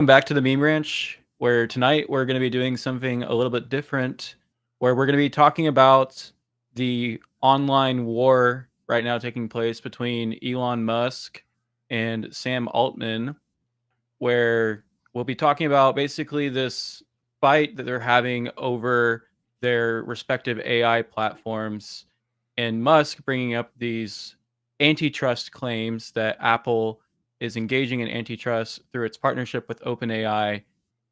Welcome back to the Meme Ranch, where tonight we're going to be doing something a little bit different, where we're going to be talking about the online war right now taking place between Elon Musk and Sam Altman, where we'll be talking about basically this fight that they're having over their respective AI platforms, and Musk bringing up these antitrust claims that Apple is engaging in antitrust through its partnership with OpenAI,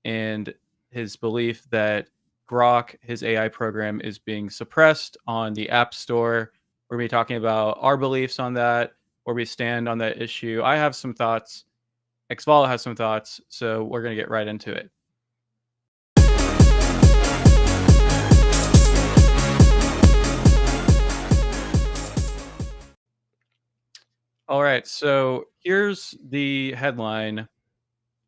and his belief that Grok, his AI program, is being suppressed on the App Store. We're going to be talking about our beliefs on that, where we stand on that issue. I have some thoughts. XVALA has some thoughts, so we're going to get right into it. All right, so here's the headline.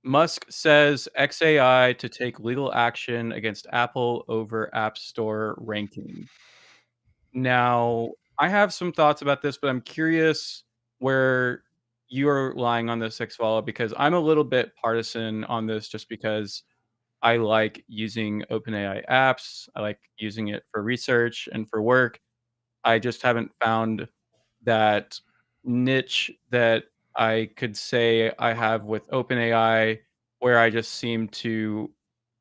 Musk says XAI to take legal action against Apple over App Store ranking. Now, I have some thoughts about this, but I'm curious where you're lying on this, XVALA, because I'm a little bit partisan on this just because I like using OpenAI apps. I like using it for research and for work. I just haven't found that niche that I could say I have with OpenAI, where I just seem to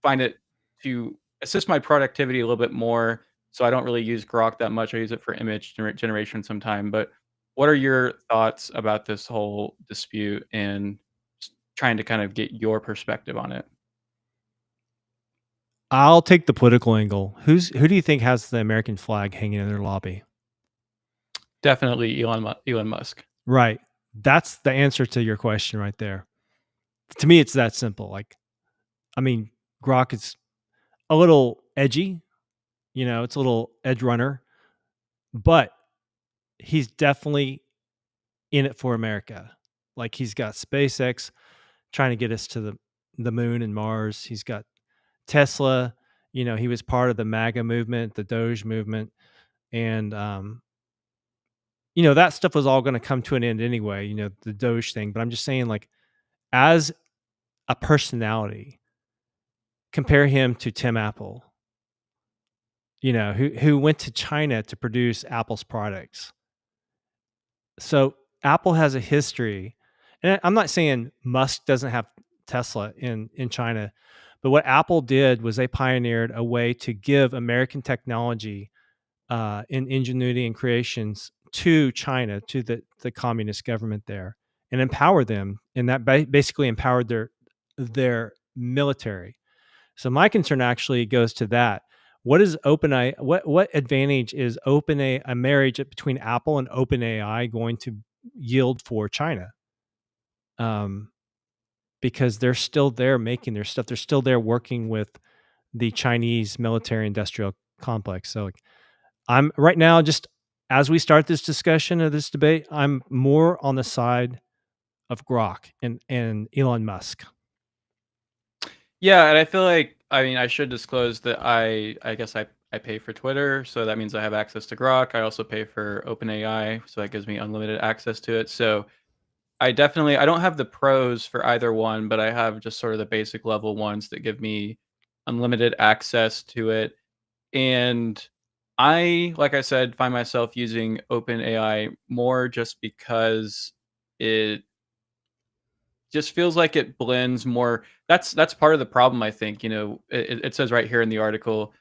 find it to assist my productivity a little bit more. So I don't really use Grok that much. I use it for image generation sometime. But what are your thoughts about this whole dispute and trying to kind of get your perspective on it? I'll take the political angle. Who do you think has the American flag hanging in their lobby? Definitely Elon Musk. Right. That's the answer to your question right there. To me, it's that simple. I mean, Grok is a little edgy, it's a little edge runner, but he's definitely in it for America. Like he's got SpaceX trying to get us to the moon and Mars. He's got Tesla, he was part of the MAGA movement, the Doge movement, and that stuff was all going to come to an end anyway, the Doge thing. But I'm just saying, like, as a personality, compare him to Tim Apple, who went to China to produce Apple's products. So Apple has a history, and I'm not saying Musk doesn't have Tesla in China, but what Apple did was they pioneered a way to give American technology in ingenuity and creations to China, to the communist government there, and empower them, and that basically empowered their military. So my concern actually goes to that. What is OpenAI? What advantage is OpenAI, a marriage between Apple and OpenAI, going to yield for China? Because they're still there making their stuff. They're still there working with the Chinese military industrial complex. So, like, I'm right now, just as we start this discussion or this debate, I'm more on the side of Grok and Elon Musk. Yeah, and I feel like I mean I should disclose that I guess I pay for Twitter, so that means I have access to Grok. I also pay for OpenAI, so that gives me unlimited access to it. So I don't have the pros for either one, but I have just sort of the basic level ones that give me unlimited access to it. And I, like I said, find myself using OpenAI more just because it just feels like it blends more. That's part of the problem, I think. It says right here in the article,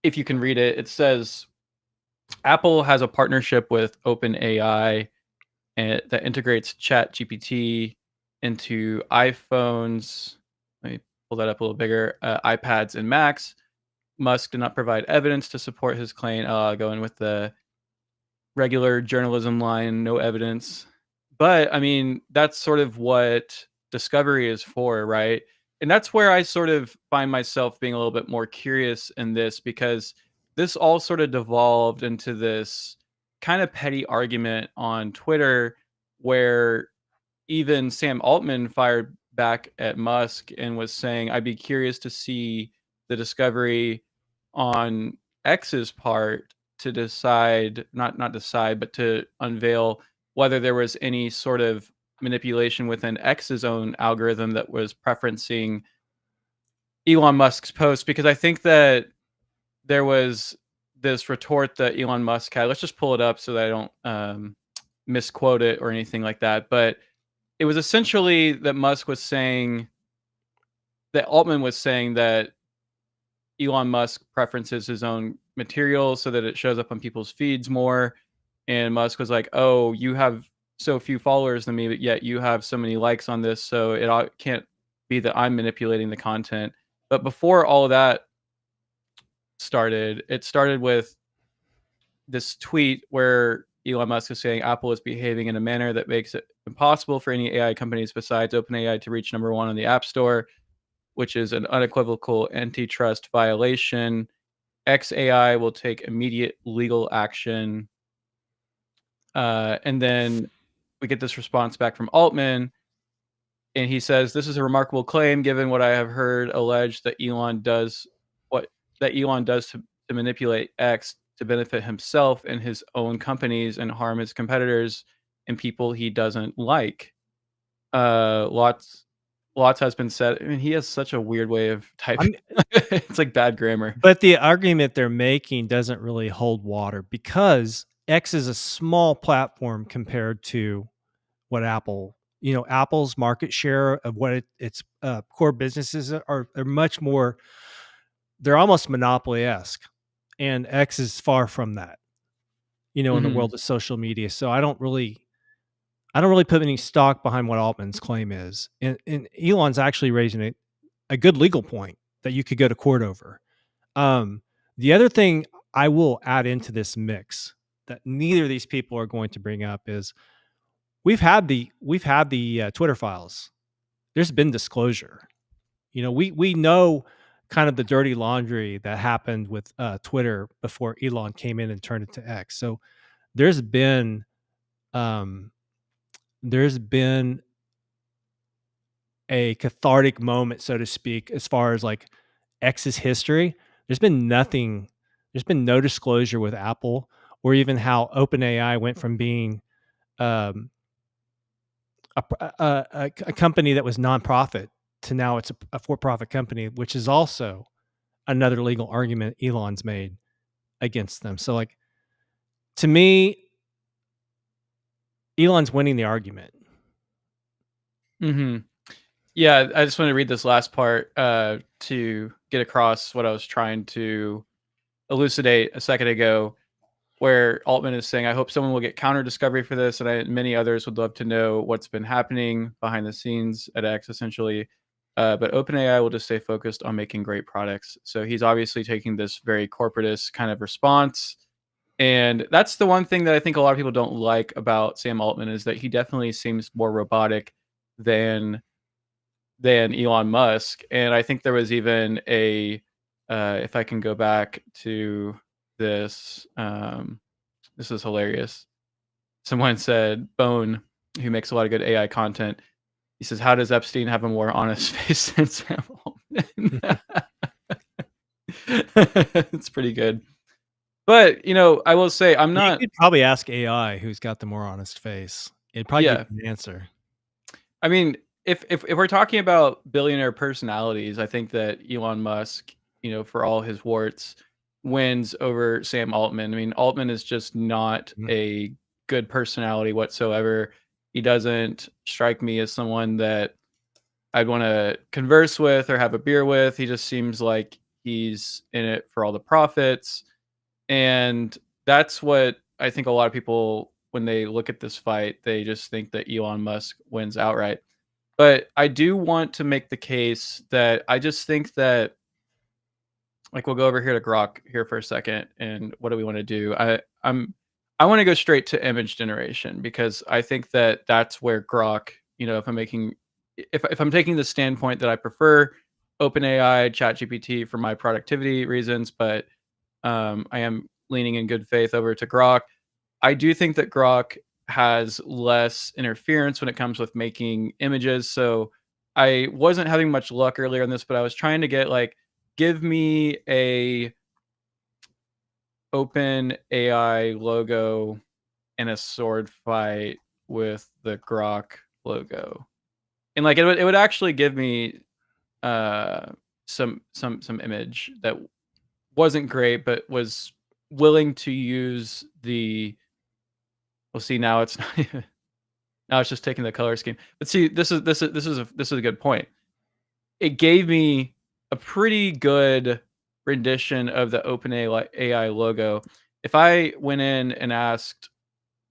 if you can read it, it says Apple has a partnership with OpenAI and that integrates ChatGPT into iPhones. Let me pull that up a little bigger. iPads and Macs. Musk did not provide evidence to support his claim. Going with the regular journalism line, no evidence. But I mean, that's sort of what discovery is for, right? And that's where I sort of find myself being a little bit more curious in this, because this all sort of devolved into this kind of petty argument on Twitter where even Sam Altman fired back at Musk and was saying, I'd be curious to see the discovery on X's part to decide, not decide, but to unveil whether there was any sort of manipulation within X's own algorithm that was preferencing Elon Musk's post, because I think that there was this retort that Elon Musk had. Let's just pull it up so that I don't misquote it or anything like that. But it was essentially that Musk was saying that Altman was saying that Elon Musk preferences his own material so that it shows up on people's feeds more. And Musk was like, "Oh, you have so few followers than me, but yet you have so many likes on this, so can't be that I'm manipulating the content." But before all of that started, it started with this tweet where Elon Musk is saying Apple is behaving in a manner that makes it impossible for any AI companies besides OpenAI to reach number one on the App Store, which is an unequivocal antitrust violation. XAI will take immediate legal action. And then we get this response back from Altman, and he says, "This is a remarkable claim, given what I have heard alleged that what Elon does to manipulate X to benefit himself and his own companies and harm his competitors and people he doesn't like." Lots has been said. I mean, he has such a weird way of typing. I'm It's like bad grammar. But the argument they're making doesn't really hold water because X is a small platform compared to what Apple's market share of what its core businesses are much more. They're almost monopoly-esque, and X is far from that. In the Mhm. world of social media. So I don't really put any stock behind what Altman's claim is, and Elon's actually raising a good legal point that you could go to court over. Um, the other thing I will add into this mix that neither of these people are going to bring up is we've had the Twitter files. There's been disclosure. We know kind of the dirty laundry that happened with Twitter before Elon came in and turned it to X. So there's been um, there's been a cathartic moment, so to speak, as far as like X's history. There's been no disclosure with Apple or even how OpenAI went from being um, a company that was nonprofit to now it's a for-profit company, which is also another legal argument Elon's made against them. So, like, to me, Elon's winning the argument. Mhm. Yeah, I just wanted to read this last part to get across what I was trying to elucidate a second ago, where Altman is saying, "I hope someone will get counter discovery for this, and many others would love to know what's been happening behind the scenes at X, essentially. But OpenAI will just stay focused on making great products." So he's obviously taking this very corporatist kind of response. And that's the one thing that I think a lot of people don't like about Sam Altman is that he definitely seems more robotic than Elon Musk. And I think there was even if I can go back to this, this is hilarious. Someone said, Bone, who makes a lot of good AI content, he says, "How does Epstein have a more honest face than Sam Altman?" It's pretty good. But, I will say I'm You not, could probably ask AI who's got the more honest face. It'd probably give yeah. you an answer. I mean, if we're talking about billionaire personalities, I think that Elon Musk, for all his warts, wins over Sam Altman. I mean, Altman is just not Mhm. a good personality whatsoever. He doesn't strike me as someone that I'd want to converse with or have a beer with. He just seems like he's in it for all the profits. And that's what I think a lot of people, when they look at this fight, they just think that Elon Musk wins outright. But I do want to make the case that I just think that, like, we'll go over here to Grok here for a second, and what do we want to do? I want to go straight to image generation because I think that that's where Grok, if I'm taking the standpoint that I prefer OpenAI, ChatGPT for my productivity reasons, but I am leaning in good faith over to Grok. I do think that Grok has less interference when it comes with making images. So I wasn't having much luck earlier on this, but I was trying to get like, give me a open AI logo in a sword fight with the Grok. logo, and like it would actually give me some image that wasn't great, but was willing to use the. Well, see now it's not even, now it's just taking the color scheme. But see, this is a good point. It gave me a pretty good rendition of the OpenAI AI logo. If I went in and asked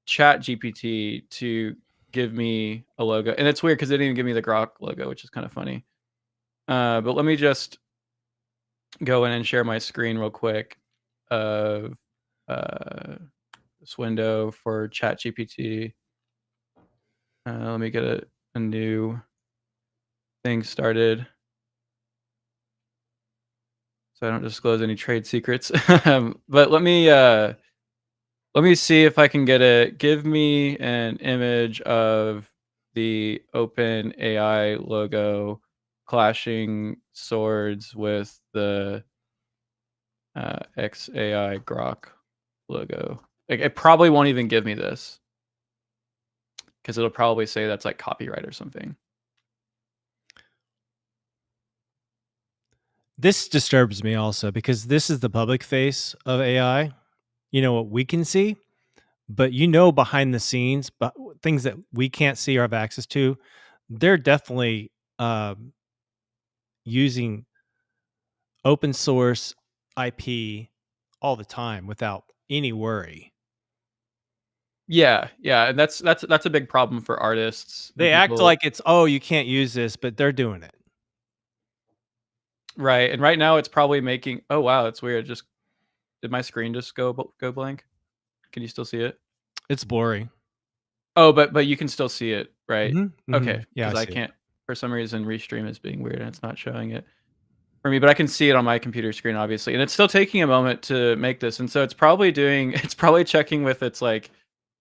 ChatGPT to give me a logo, and it's weird because they didn't even give me the Grok logo, which is kind of funny. But let me just go in and share my screen real quick of this window for ChatGPT. Let me get a new thing started so I don't disclose any trade secrets. But let me see if I can get it. Give me an image of the Open AI logo clashing swords with the XAI Grok logo. Like, it probably won't even give me this because it'll probably say that's like copyright or something. This disturbs me also because this is the public face of AI. You know what we can see, but behind the scenes, but things that we can't see or have access to, they're definitely using open source IP all the time without any worry. Yeah, and that's a big problem for artists and They act people. like it's, you can't use this, but they're doing it. Right, and right now it's probably making. Oh wow, it's weird. Just did my screen just go blank? Can you still see it? It's blurry. Oh, but you can still see it, right? Okay, Yeah, I because I see it. can't for some reason Restream is being weird and it's not showing it for me, but I can see it on my computer screen obviously, and it's still taking a moment to make this, and so it's probably doing it's probably checking with its like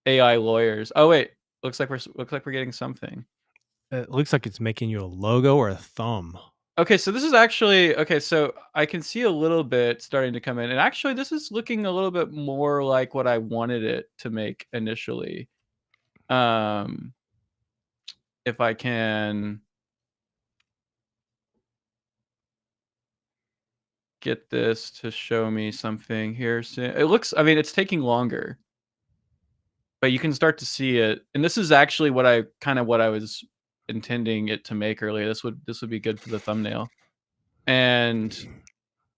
AI lawyers. Oh wait, looks like we're getting something. It looks like it's making you a logo or a thumb. Okay, so this is actually okay, so I can see a little bit starting to come in, and actually this is looking a little bit more like what I wanted it to make initially. Um, if I can get this to show me something here soon. It looks, I mean, it's taking longer, but you can start to see it. And this is actually what I was intending it to make earlier. This would be good for the thumbnail. And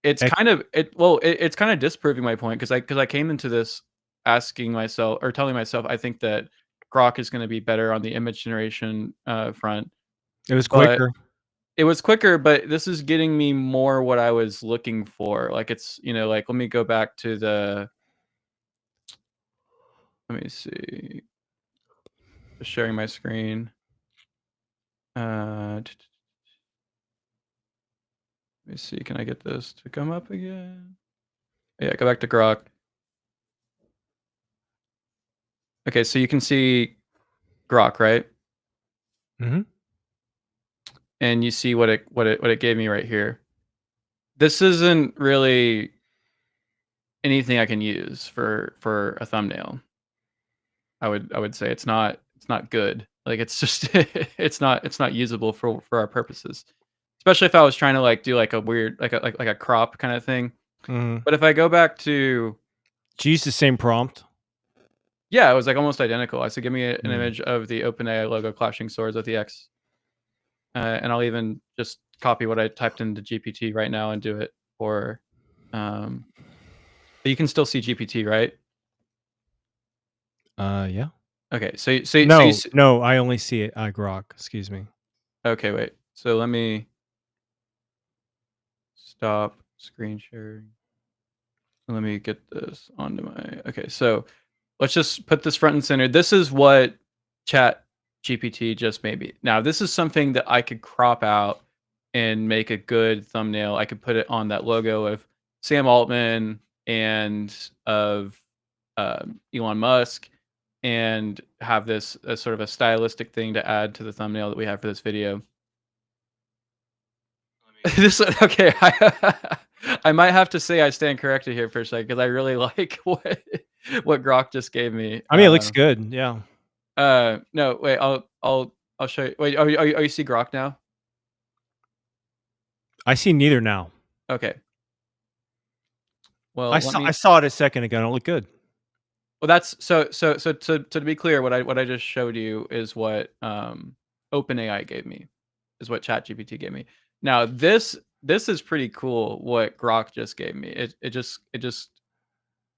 it's Ec- kind of it's kind of disproving my point because I came into this asking myself or telling myself I think that Grok is going to be better on the image generation front, It was but quicker. it was quicker. But this is getting me more what I was looking for. Like it's like let me go back to let me see, just sharing my screen. Let me see, can I get this to come up again? Yeah, go back to Grok. Okay, so you can see Grok, right? Mm-hmm. And you see what it gave me right here. This isn't really anything I can use for a thumbnail. I would say it's not good. Like it's just it's not usable for our purposes. Especially if I was trying to like do like a weird like a crop kind of thing. Mm-hmm. But if I go back to Did you use the same prompt? yeah, it was like almost identical. I said give me an Mm. image of the OpenAI logo clashing swords with the X. And I'll even just copy what I typed into GPT right now and do it for but you can still see GPT, right? Yeah. Okay, so you No, see, no, I only see it. Grok. Excuse me. okay, wait. So let me stop screen sharing. Let me get this onto my okay. So let's just put this front and center. This is what Chat GPT just made me. Now this is something that I could crop out and make a good thumbnail. I could put it on that logo of Sam Altman and of Elon Musk, and have this as sort of a stylistic thing to add to the thumbnail that we have for this video. This okay. I might have to say I stand corrected here for a second because I really like what Grok just gave me. I mean, it looks good. Yeah. No, wait. I'll I'll show you. Wait, you see Grok now? I see neither now. Okay. Well, let I me. saw it a second ago and it looked good. Well, that's so to be clear, what I just showed you is what OpenAI gave me, is what ChatGPT gave me. Now this is pretty cool. What Grok just gave me. It just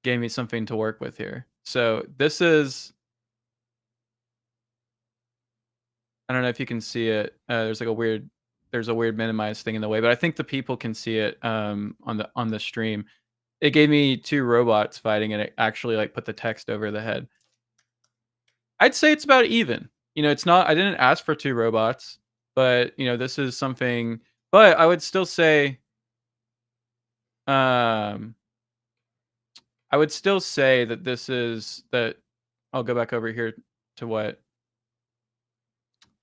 gave me something to work with here. So this is, I don't know if you can see it. There's a weird minimized thing in the way, but I think the people can see it on the stream. It gave me two robots fighting, and it actually like put the text over the head. I'd say it's about even. It's not. I didn't ask for two robots, but this is something. But I would still say, um, I would still say that this is that. I'll go back over here to what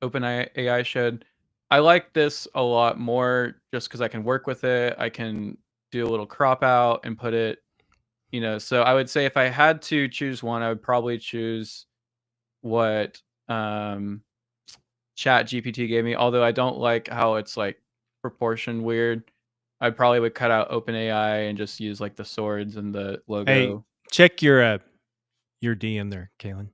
OpenAI showed. I like this a lot more just because I can work with it. I can do a little crop out and put it. So I would say if I had to choose one, I would probably choose what Chat GPT gave me. Although I don't like how it's like proportion weird. I probably would cut out OpenAI and just use like the swords and the Hey, logo. check your DM there, Kaelan.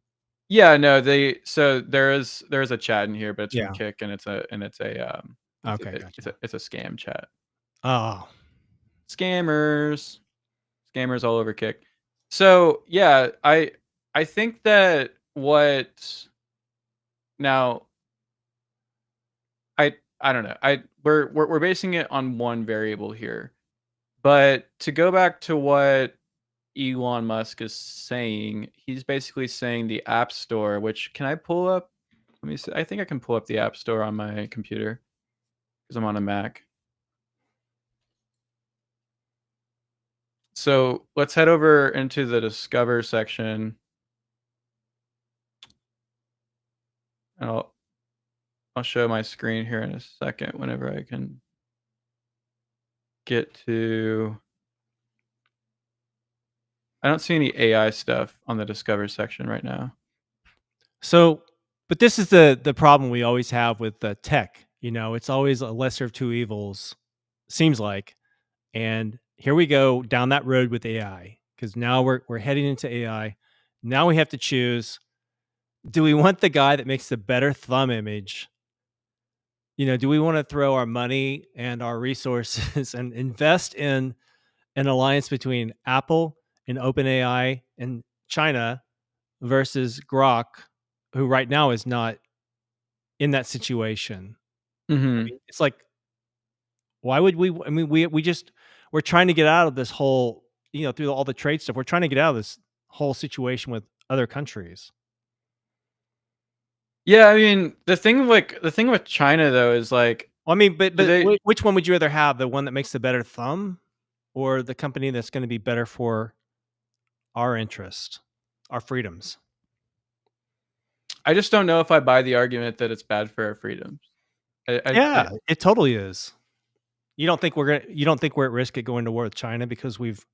Yeah, no, there is a chat in here, but it's from Yeah. Kick, and Okay, gotcha. it's a scam chat. Oh, Scammers, scammers all over Kick. So yeah, I think that what now I don't know. We're basing it on one variable here. But to go back to what Elon Musk is saying, he's basically saying the App Store, which can I pull up? Let me see. I think I can pull up the App Store on my computer because I'm on a Mac. So let's head over into the Discover section. And I'll show my screen here in a second whenever I can get to. I don't see any AI stuff on the Discover section right now. so but this is the problem we always have with tech. It's always a lesser of two evils, seems like. And here we go down that road with AI because now we're heading into AI. Now we have to choose: do we want the guy that makes the better thumb image? Do we want to throw our money and our resources and invest in an alliance between Apple and OpenAI and China versus Grok, who right now is not in that situation? I Mhm. mean, it's like, why would we? I mean, we're trying to get out of this whole, through all the trade stuff. We're trying to get out of this whole situation with other countries. Yeah, I mean, the thing with China though is like, Well, I mean, but do they which one would you rather have? The one that makes the better thumb, or the company that's going to be better for our interest, our freedoms? I just don't know if I buy the argument that it's bad for our freedoms. I Yeah, it totally is. You don't think we're at risk at going to war with China because we've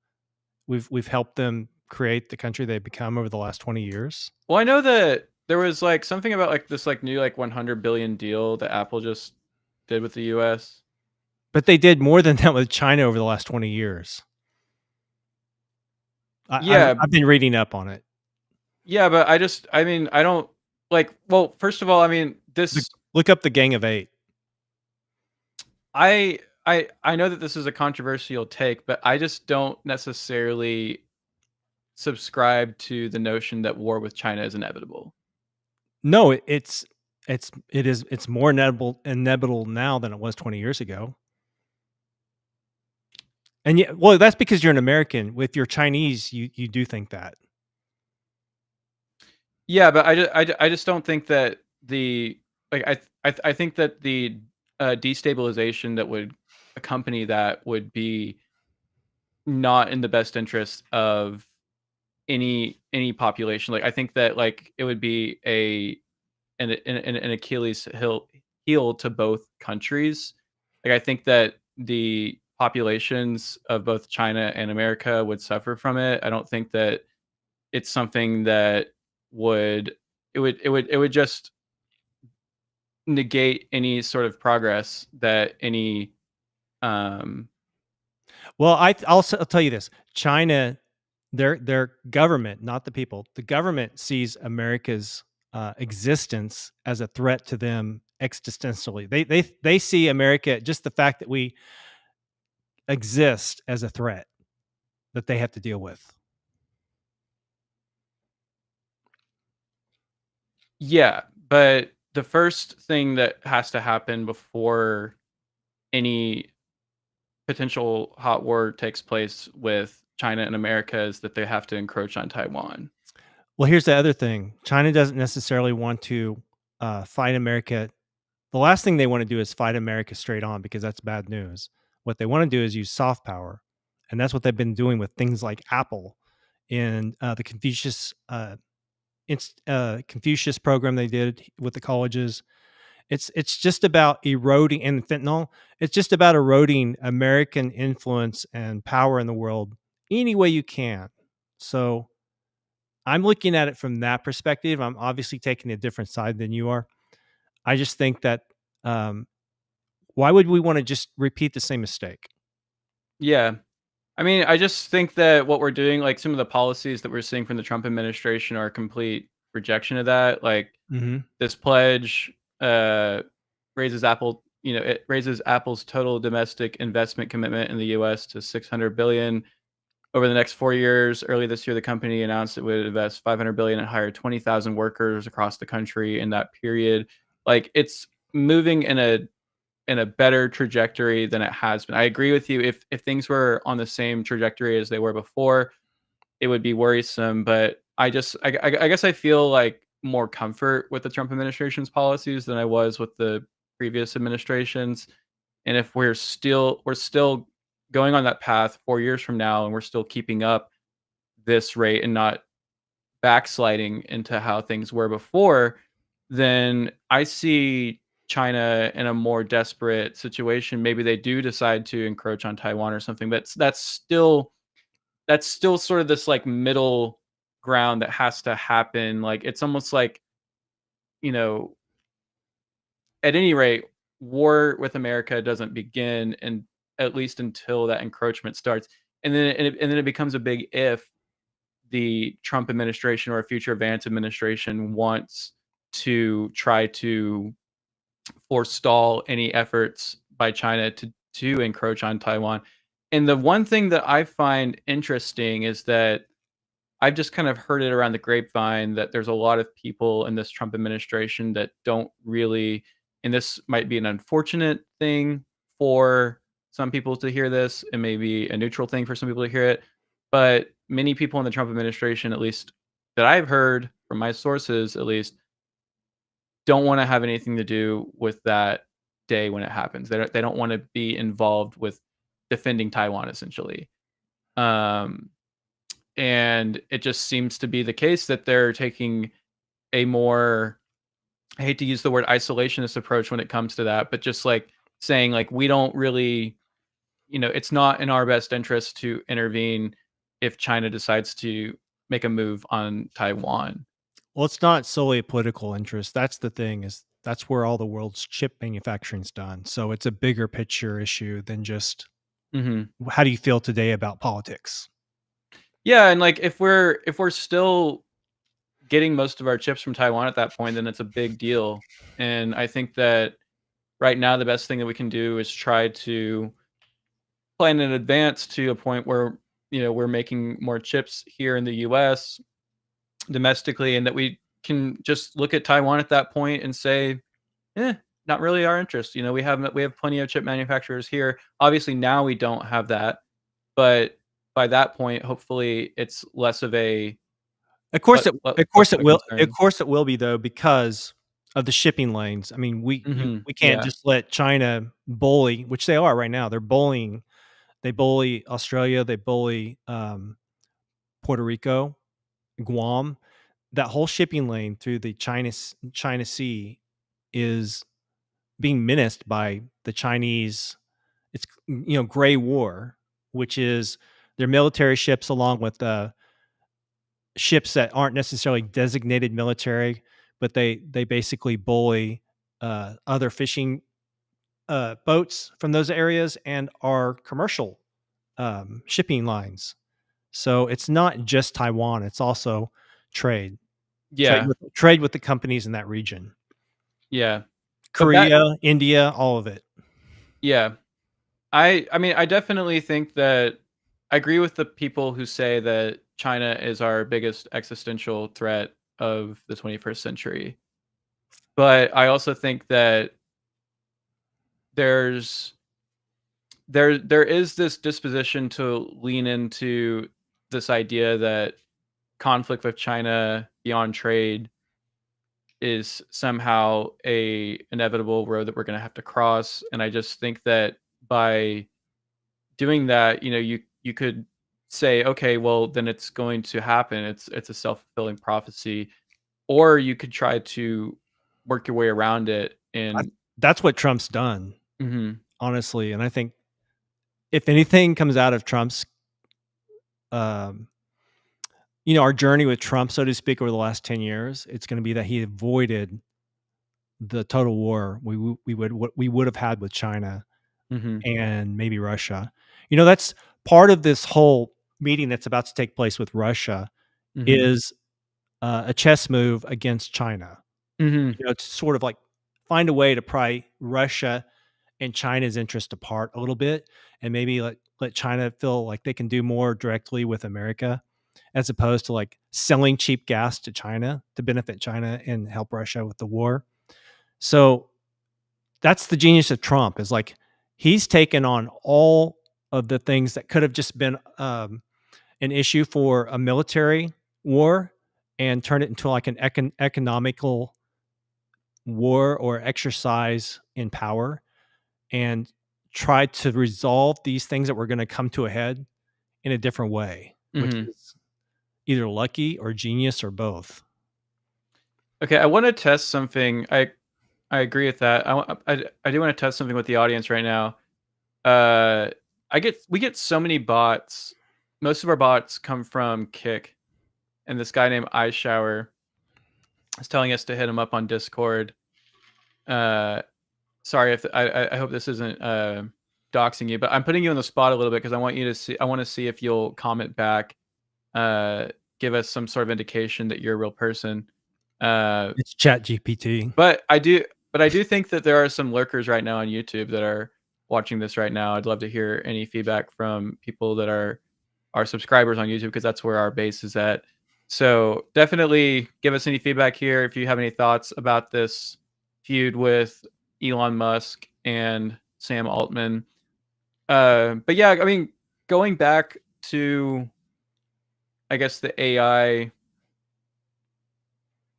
helped them create the country they've become over the last 20 years? well, I know that there was like something about like this like new like 100 billion deal that Apple just did with the US. But they did more than that with China over the last 20 years. Yeah, I've been reading up on it. yeah, but I mean, I don't like, well, first of all, I mean, Look this look up the Gang of 8. I know that this is a controversial take, but I just don't necessarily subscribe to the notion that war with China is inevitable. No, it's more inevitable now than it was 20 years ago. And yeah, well, that's because you're an American. With your Chinese, you do think that. Yeah, but I just don't think that the like I think that the destabilization that would accompany that would be not in the best interest of any population. Like I think that like it would be an Achilles heel to both countries. Like I think that the populations of both China and America would suffer from it. I don't think that it's something that would it would just negate any sort of progress that any um Well, I'll tell you this: China, their government, not the people, the government sees America's existence as a threat to them existentially. They see America, just the fact that we exist, as a threat that they have to deal with. yeah, but the first thing that has to happen before any potential hot war takes place with China and America is that they have to encroach on Taiwan. Well, here's the other thing: China doesn't necessarily want to fight America. The last thing they want to do is fight America straight on, because that's bad news. What they want to do is use soft power, and that's what they've been doing with things like Apple and the Confucius program they did with the colleges. It's just about eroding, and fentanyl. It's just about eroding American influence and power in the world any way you can. So I'm looking at it from that perspective. I'm obviously taking a different side than you are. I just think that um, why would we want to just repeat the same mistake? Yeah. I mean, I just think that what we're doing, like some of the policies that we're seeing from the Trump administration are a complete rejection of that. Like Hmm. this pledge uh raises it raises Apple's total domestic investment commitment in the US to 600 billion over the next 4 years. Early this year, the company announced it would invest 500 billion and hire 20,000 workers across the country in that period. Like it's moving in a better trajectory than it has been. I agree with you. If things were on the same trajectory as they were before, it would be worrisome. But I guess I feel like more comfort with the Trump administration's policies than I was with the previous administrations. And if we're still going on that path 4 years from now, and we're still keeping up this rate and not backsliding into how things were before, then I see China in a more desperate situation. Maybe they do decide to encroach on Taiwan or something, but that's still sort of this like middle ground that has to happen. Like it's almost like, you know, at any rate, war with America doesn't begin and at least until that encroachment starts. And then it becomes a big if the Trump administration or a future Vance administration wants to try to forestall any efforts by China to encroach on Taiwan. And the one thing that I find interesting is that I've just kind of heard it around the grapevine that there's a lot of people in this Trump administration that don't really, and this might be an unfortunate thing for some people to hear this, and maybe a neutral thing for some people to hear it. But many people in the Trump administration, at least that I've heard from my sources, at least, don't want to have anything to do with that day when it happens. They don't want to be involved with defending Taiwan, essentially. Um, and it just seems to be the case that they're taking a more, I hate to use the word isolationist approach when it comes to that, but just like saying like we don't really, it's not in our best interest to intervene if China decides to make a move on Taiwan. Well, it's not solely a political interest. That's the thing, is that's where all the world's chip manufacturing's done. So it's a bigger picture issue than just Hmm. how do you feel today about politics. Yeah, and like if we're still getting most of our chips from Taiwan at that point, then it's a big deal. And I think that right now the best thing that we can do is try to plan in advance to a point where we're making more chips here in the US domestically, and that we can just look at Taiwan at that point and say, not really our interest. We have plenty of chip manufacturers here. Obviously now we don't have that, but by that point hopefully it's less of a Of course it less of a of concern. course it will be, though, because of the shipping lanes. I mean, we can't Yeah. just let China bully, which they are right now. They're bullying. They bully Australia, they bully Puerto Rico, Guam. That whole shipping lane through the China Sea is being menaced by the Chinese. It's gray war, which is their military ships along with ships that aren't necessarily designated military, but they basically bully. other fishing boats from those areas and our commercial shipping lines. So it's not just Taiwan; it's also trade, Yeah. trade with the companies in that region. Yeah. But that Korea, India, all of it. yeah. I mean, I definitely think that I agree with the people who say that China is our biggest existential threat of the 21st century. But I also think that there's there is this disposition to lean into this idea that conflict with China beyond trade is somehow a inevitable road that we're going to have to cross, and I just think that by doing that, you could say, okay, well then it's going to happen. It's a self-fulfilling prophecy, or you could try to work your way around it. I, And that's what Trump's done, mhm, honestly. And I think if anything comes out of Trump's, um, our journey with Trump, so to speak, over the last 10 years, it's going to be that he avoided the total war what we would have had with China mhm, and maybe Russia. That's part of this whole meeting that's about to take place with Russia mhm, is a chess move against China. mhm, To sort of like find a way to pry Russia and China's interest apart a little bit, and maybe let China feel like they can do more directly with America, as opposed to like selling cheap gas to China to benefit China and help Russia with the war. So that's the genius of Trump, is like he's taken on all of the things that could have just been an issue for a military war and turned it into like an economical war or exercise in power, and tried to resolve these things that were going to come to a head in a different way, which mhm. is either lucky or genius or both. Okay, I want to test something. I agree with that. I do want to test something with the audience right now. Uh, we get so many bots. Most of our bots come from Kick, and this guy named iShower is telling us to hit him up on Discord. Uh, Sorry if I hope this isn't doxing you, but I'm putting you on the spot a little bit because I want you to see. I want to see if you'll comment back, uh, give us some sort of indication that you're a real person. Uh, It's Chat GPT. but I do, but I do think that there are some lurkers right now on YouTube that are watching this right now. I'd love to hear any feedback from people that are our subscribers on YouTube because that's where our base is at. So definitely give us any feedback here if you have any thoughts about this feud with Elon Musk and Sam Altman. But yeah, I mean, going back to I guess the AI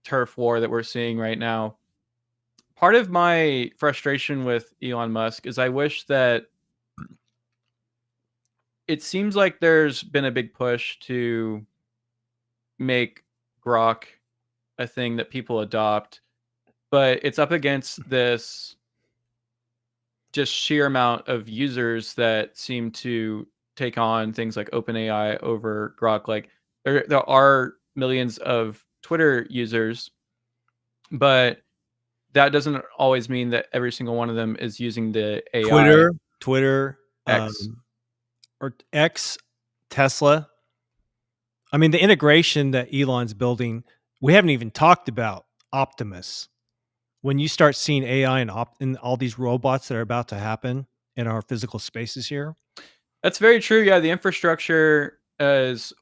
turf war that we're seeing right now. Part of my frustration with Elon Musk is I wish that it seems like there's been a big push to make Grok a thing that people adopt, but it's up against this just sheer amount of users that seem to take on things like OpenAI over Grok. Like there are millions of Twitter users, but that doesn't always mean that every single one of them is using the AI Twitter, X. or X, Tesla. I mean, the integration that Elon's building, we haven't even talked about Optimus. When you start seeing AI and all these robots that are about to happen in our physical spaces here, That's very true. Yeah, the infrastructure is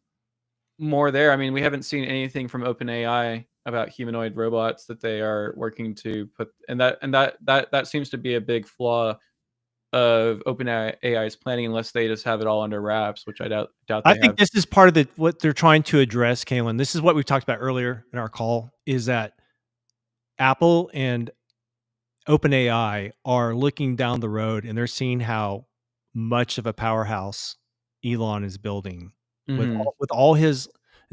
more there. I mean, we haven't seen anything from OpenAI about humanoid robots that they are working to put, and that seems to be a big flaw of OpenAI's planning, unless they just have it all under wraps, which I doubt I they think have. this is part of what they're trying to address, Kaelan. This is what we talked about earlier in our call, is that Apple and OpenAI are looking down the road and they're seeing how much of a powerhouse Elon is building Hmm. with all his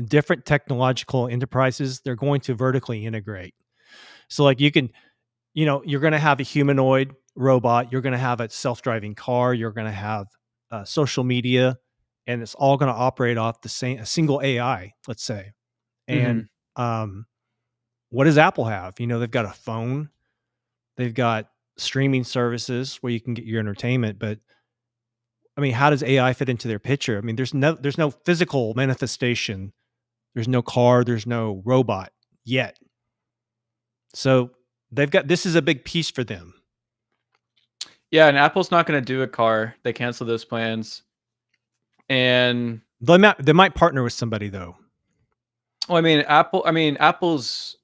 different technological enterprises. They're going to vertically integrate. So like you're going to have a humanoid robot, you're going to have a self-driving car, you're going to have social media, and it's all going to operate off a single AI, let's say. And Hmm. what does Apple have? They've got a phone, They've got streaming services where you can get your entertainment, but I mean, how does AI fit into their picture? I mean, there's no physical manifestation. There's no car, there's no robot yet. So they've got this is a big piece for them. Yeah, and Apple's not going to do a car. They canceled those plans. And They might partner with somebody though. well, I mean Apple's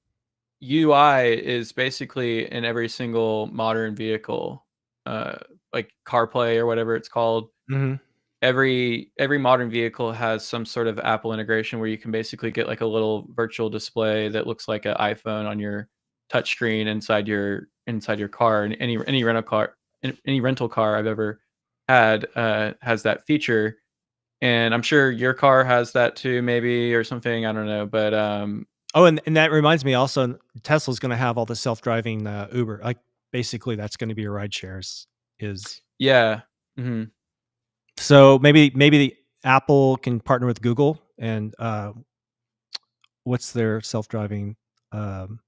UI is basically in every single modern vehicle, uh, like CarPlay or whatever it's called. Mhm. Every modern vehicle has some sort of Apple integration where you can basically get like a little virtual display that looks like an iPhone on your touchscreen inside your car. And any rental car I've ever had has that feature. And I'm sure your car has that too, maybe or something. I don't know, but Oh, and that reminds me also, Tesla's gonna have all the self-driving, Uber. Like, basically, that's gonna be your ride shares is yeah. Hmm. so maybe the Apple can partner with Google and, what's their self-driving, um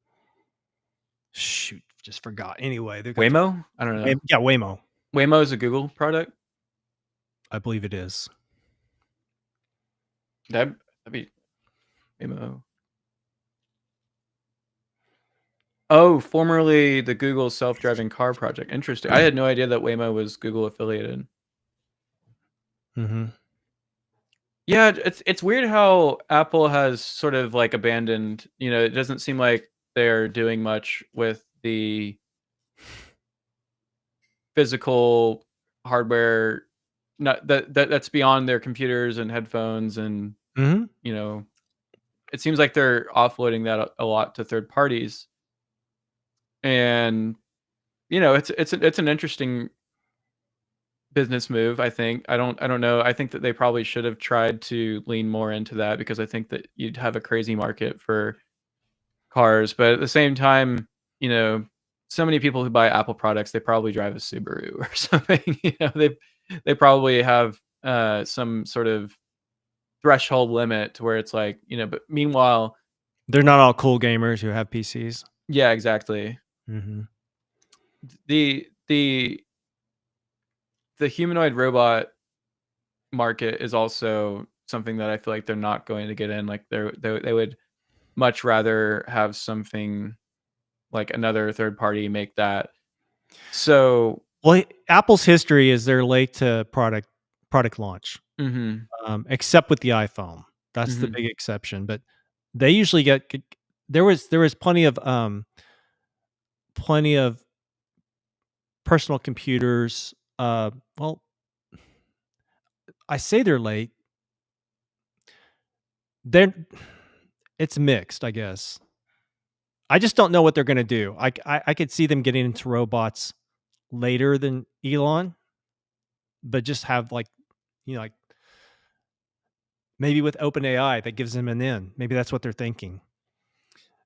shoot, just forgot. Anyway, they've got the Waymo? I don't know. Yeah, Waymo, Waymo is a Google product. I believe it is. That'd be Waymo. Oh, formerly the Google self-driving car project. Interesting. I had no idea that Waymo was Google affiliated. Mhm. Yeah, it's weird how Apple has sort of like abandoned, it doesn't seem like they're doing much with the physical hardware, not that's beyond their computers and headphones and, Mhm. you know, it seems like they're offloading that a lot to third parties. And, it's an interesting business move, I think. I don't know. I think that they probably should have tried to lean more into that because I think that you'd have a crazy market for cars, but at the same time, you know, so many people who buy Apple products, they probably drive a Subaru or something. They probably have some sort of threshold limit to where it's like, but meanwhile, They're not all cool gamers who have PCs. yeah, exactly. Mhm. The the the humanoid robot market is also something that I feel like they're not going to get in. Like they would much rather have something like another third party make that. So, Well, Apple's history is they're late to product launch, mhm, except with the iPhone. That's the mhm. big exception, but they usually get g there was plenty of personal computers, well, I say they're late. They're it's mixed, I guess. I just don't know what they're gonna do. I could see them getting into robots later than Elon, but just have, like, like, maybe with OpenAI, that gives them an in. Maybe that's what they're thinking.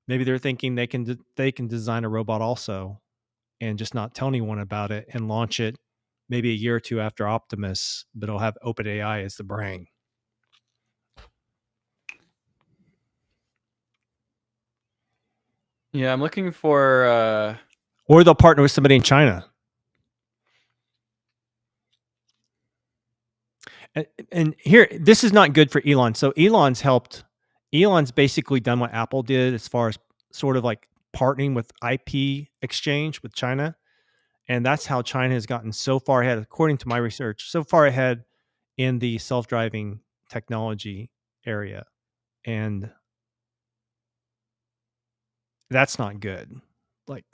Maybe they're thinking they can design a robot also and just not tell anyone about it and launch it maybe a year or 2 after Optimus, but it'll have OpenAI as the brain. Yeah, I'm looking for, Or they'll partner with somebody in China. And here, this is not good for Elon. So Elon's basically done what Apple did as far as sort of like partnering with IP exchange with China. And that's how China has gotten so far ahead, according to my research, so far ahead in the self-driving technology area. And that's not good. Like,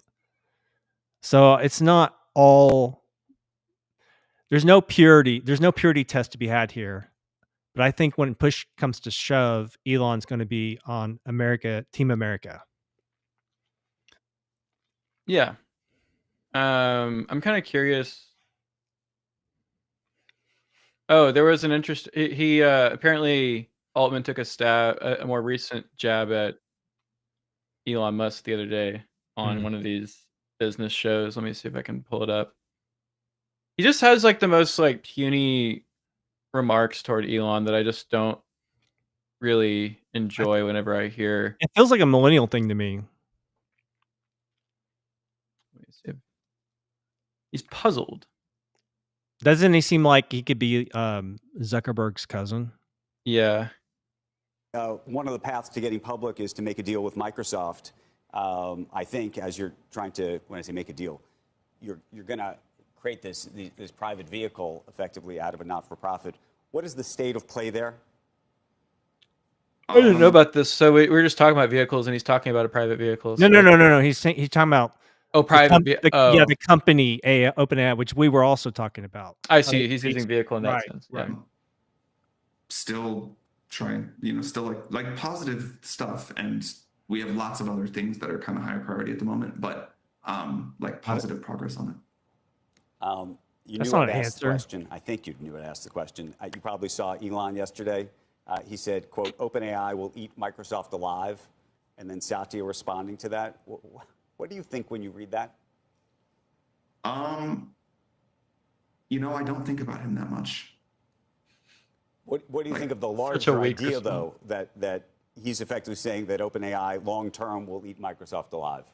so it's not all there's no purity test to be had here. But I think when push comes to shove, Elon's going to be on Team America. yeah. I'm kind of curious. Oh, there was an interest. He apparently Altman took a more recent jab at Elon Musk the other day on Mm. one of these business shows. Let me see if I can pull it up. He just has like the most like puny remarks toward Elon that I just don't really I, enjoy whenever I hear. it feels like a millennial thing to me. Let me see. He's puzzled. Doesn't he seem like he could be Zuckerberg's cousin? Yeah. One of the paths to getting public is to make a deal with Microsoft. I think as you're trying to, when I say make a deal, you're going to create this private vehicle effectively out of a not-for-profit. What is the state of play there? I didn't know about this. So we were just talking about vehicles, and he's talking about a private vehicle. No. He's talking about private. the company Openai, which we were also talking about. I see. He's using vehicle in that sense. Right. Yeah. Still trying, still like positive stuff, and we have lots of other things that are kind of higher priority at the moment, but like positive progress on it. You knew I'd ask the question. I think you knew I'd ask the question. You probably saw Elon yesterday. He said, quote, "OpenAI will eat Microsoft alive," and then Satya responding to that. What do you think when you read that? I don't think about him that much. What do you think of the larger idea, though, that he's effectively saying that OpenAI long-term will eat Microsoft alive?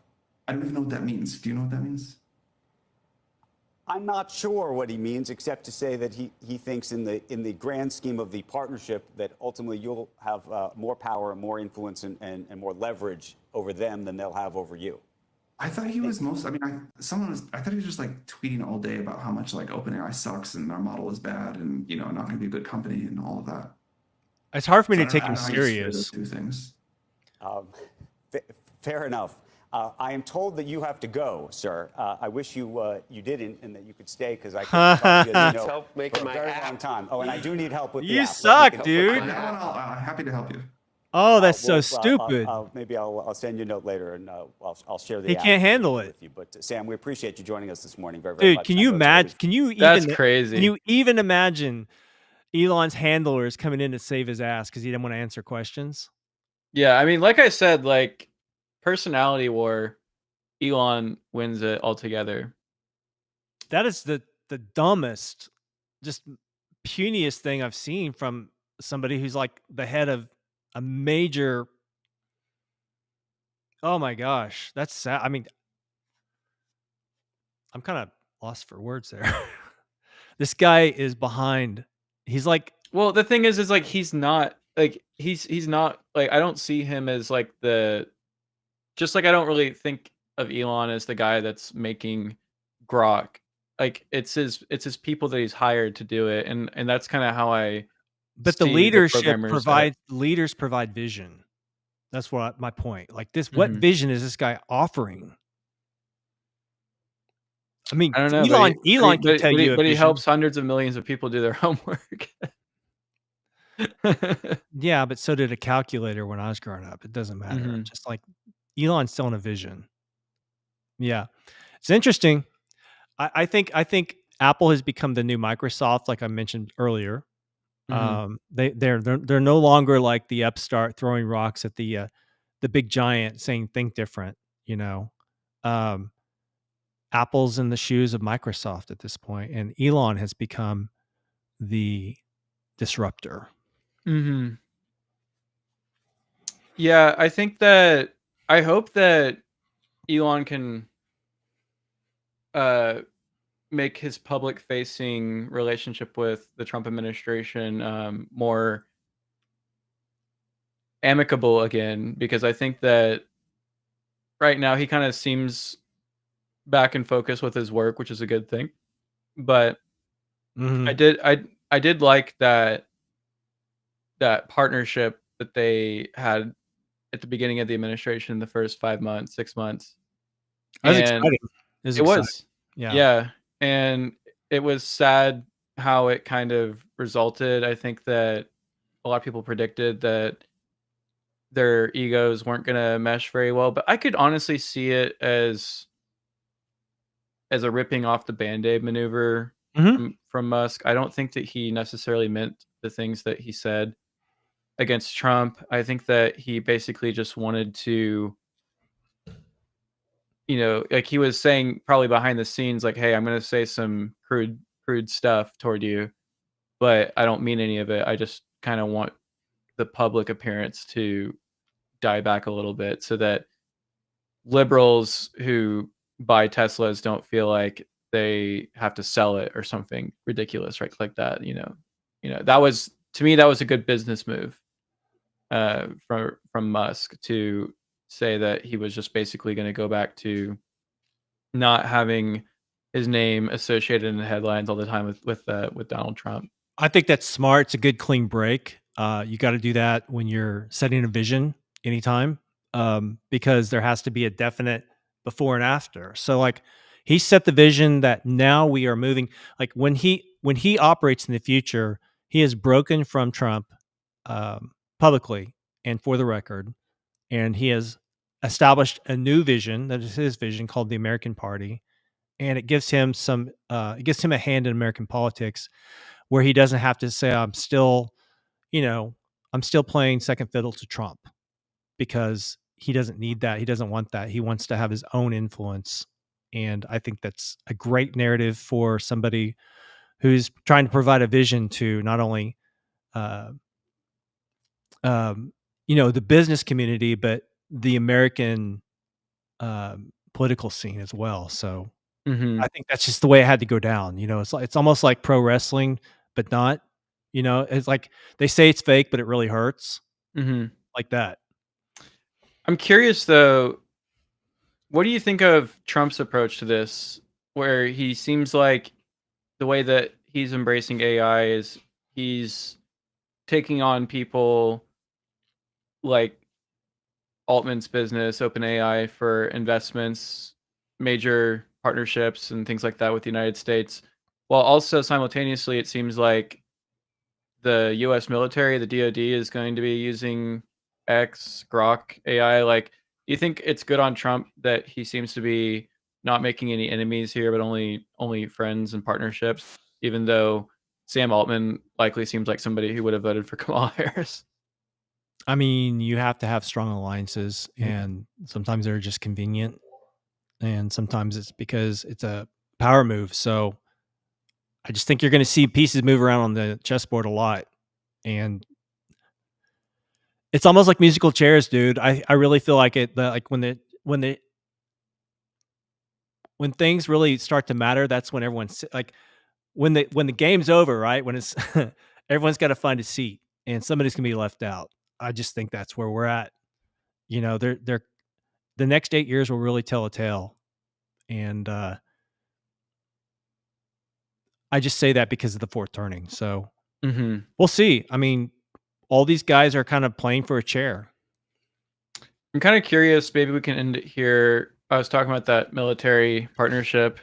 I don't even know what that means. Do you know what that means? I'm not sure what he means, except to say that he thinks in the grand scheme of the partnership that ultimately you'll have more power and more influence and more leverage over them than they'll have over you. I thought he was I thought he was just like tweeting all day about how much like OpenAI sucks and our model is bad and not going to be a good company and all of that. It's hard for me to take him serious. Two things. Fair enough. I am told that you have to go, sir. I wish you didn't, and that you could stay, because I could help making for a very long time. Oh, and I do need help with the app. You suck, dude. I'm happy to help you. Oh, that's so stupid. Maybe I'll send you a note later, and I'll share the He app can't handle it with you. But Sam, we appreciate you joining us this morning very, very much. Dude, can you imagine? That's crazy. Can you even imagine Elon's handlers coming in to save his ass because he didn't want to answer questions? Yeah, I mean, like I said, like personality war, Elon wins it altogether. That is the dumbest, just puniest thing I've seen from somebody who's like the head of a major. Oh my gosh, that's sad. I mean, I'm kind of lost for words there. This guy is behind. He's like, well, the thing is like he's not like he's not like, I don't see him as like just like I don't really think of Elon as the guy that's making Grok. Like it's his people that he's hired to do it, and that's kind of how I. But the leadership leaders provide vision. That's what my point. Like this, what vision is this guy offering? I mean, I don't know. Elon can tell you, but he helps hundreds of millions of people do their homework. Yeah, but so did a calculator when I was growing up. It doesn't matter. Just like Elon's still in a vision. Yeah, it's interesting. I think Apple has become the new Microsoft, like I mentioned earlier. They're no longer like the upstart throwing rocks at the big giant saying think different. Apple's in the shoes of Microsoft at this point, and Elon has become the disruptor. Yeah, I hope that Elon can make his public facing relationship with the Trump administration more amicable again, because I think that right now he kind of seems back in focus with his work, which is a good thing. But I did like that partnership that they had at the beginning of the administration, the first 5 months, 6 months. That was exciting. It was. Yeah. And it was sad how it kind of resulted. I think that a lot of people predicted that their egos weren't going to mesh very well, but I could honestly see it as a ripping off the Band-Aid maneuver from Musk. I don't think that he necessarily meant the things that he said against Trump. I think that he basically just wanted to, like he was saying probably behind the scenes, like, hey, I'm going to say some crude stuff toward you, but I don't mean any of it. I just kind of want the public appearance to die back a little bit so that liberals who buy Teslas don't feel like they have to sell it or something ridiculous, right? Like that, that was, to me, that was a good business move from Musk to say that he was just basically going to go back to not having his name associated in the headlines all the time with Donald Trump. I think that's smart. It's a good clean break. You got to do that when you're setting a vision anytime, because there has to be a definite before and after. So like he set the vision that now we are moving. Like when he operates in the future, he has broken from Trump publicly and for the record, and he has established a new vision that is his vision called the American Party, and it gives him a hand in American politics where he doesn't have to say I'm still playing second fiddle to Trump, because he doesn't need that. He doesn't want that. He wants to have his own influence. And I think that's a great narrative for somebody who's trying to provide a vision to not only uh, the business community, but the American political scene as well. So Mm-hmm. I think that's just the way it had to go down. It's almost like pro wrestling, but not. It's like they say it's fake, but it really hurts, Mm-hmm. like that. I'm curious though, what do you think of Trump's approach to this, where he seems like the way that he's embracing AI is he's taking on people like Altman's business, Openai, for investments, major partnerships, and things like that with the United States, while also simultaneously it seems like the U.S. military, the DoD, is going to be using Grok AI. Like, do you think it's good on Trump that he seems to be not making any enemies here, but only friends and partnerships, even though Sam Altman likely seems like somebody who would have voted for Kamala Harris? I mean, you have to have strong alliances, and sometimes they're just convenient, and sometimes it's because it's a power move. So I just think you're going to see pieces move around on the chessboard a lot, and it's almost like musical chairs, dude. I really feel like like when things really start to matter, that's when everyone's like when the game's over, right? When it's everyone's got to find a seat, and somebody's gonna be left out. I just think that's where we're at. They're the next 8 years will really tell a tale, and I just say that because of the fourth turning. So Mm-hmm. we'll see. I mean, all these guys are kind of playing for a chair. I'm kind of curious. Maybe we can end it here. I was talking about that military partnership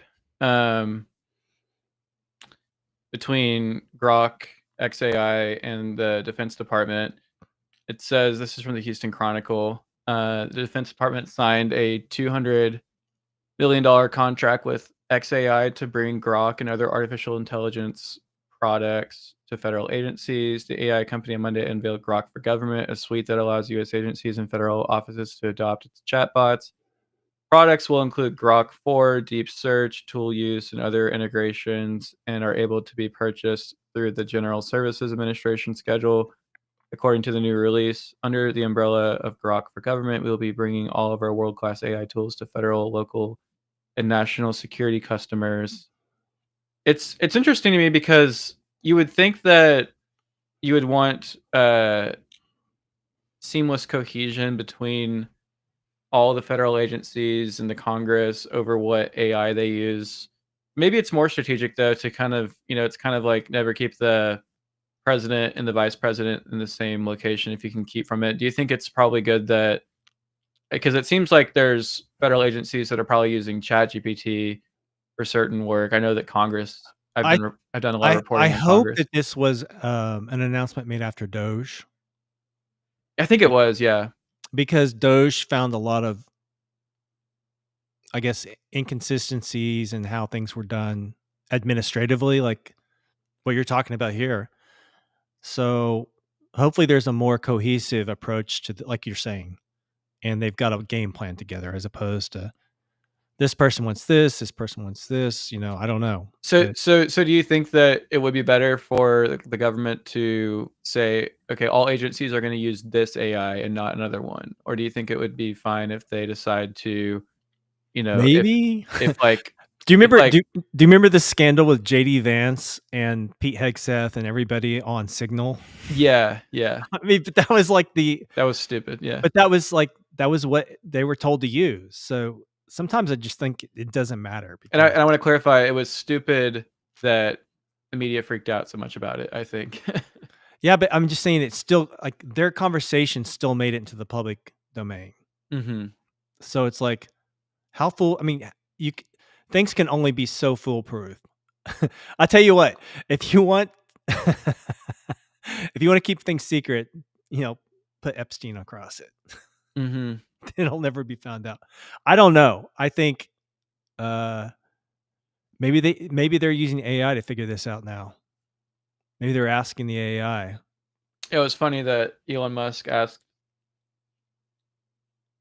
between Grok, XAI, and the Defense Department. It says, this is from the Houston Chronicle. The Defense Department signed a $200 billion contract with XAI to bring Grok and other artificial intelligence products to federal agencies. The AI company on Monday unveiled Grok for Government, a suite that allows U.S. agencies and federal offices to adopt its chatbots. Products will include Grok 4, deep search, tool use, and other integrations, and are able to be purchased through the General Services Administration schedule. According to the new release, under the umbrella of Grok for Government, we will be bringing all of our world-class AI tools to federal, local, and national security customers. It's interesting to me because you would think that you would want seamless cohesion between all the federal agencies and the Congress over what AI they use. Maybe it's more strategic though to kind of, it's kind of like never keep the president and the vice president in the same location if you can keep from it. Do you think it's probably good that, because it seems like there's federal agencies that are probably using ChatGPT for certain work. I know that Congress, I've I done a lot of I reporting on hope Congress. that this was an announcement made after Doge, I think it was, yeah. because Doge found a lot of, I guess, inconsistencies in how things were done administratively, like what you're talking about here. So hopefully there's a more cohesive approach to like you're saying, and they've got a game plan together as opposed to this person wants this person wants this. I don't know. So, But so do you think that it would be better for the government to say, okay, all agencies are going to use this AI and not another one, or do you think it would be fine if they decide to, if maybe like Do you remember? like- do you remember the scandal with JD Vance and Pete Hegseth and everybody on Signal? Yeah. I mean, but that was like That was stupid. Yeah. but that was what they were told to use. So sometimes I just think it doesn't matter. And I want to clarify, it was stupid that the media freaked out so much about it, I think. Yeah, but I'm just saying it's still like their conversation still made it into the public domain. Mm-hmm. So it's like how I mean, things can only be so foolproof. I tell you what, if you want if you want to keep things secret, put Epstein across it. Mm-hmm. It'll never be found out. I don't know. I think maybe they're using AI to figure this out now. Maybe they're asking the AI. It was funny that Elon Musk asked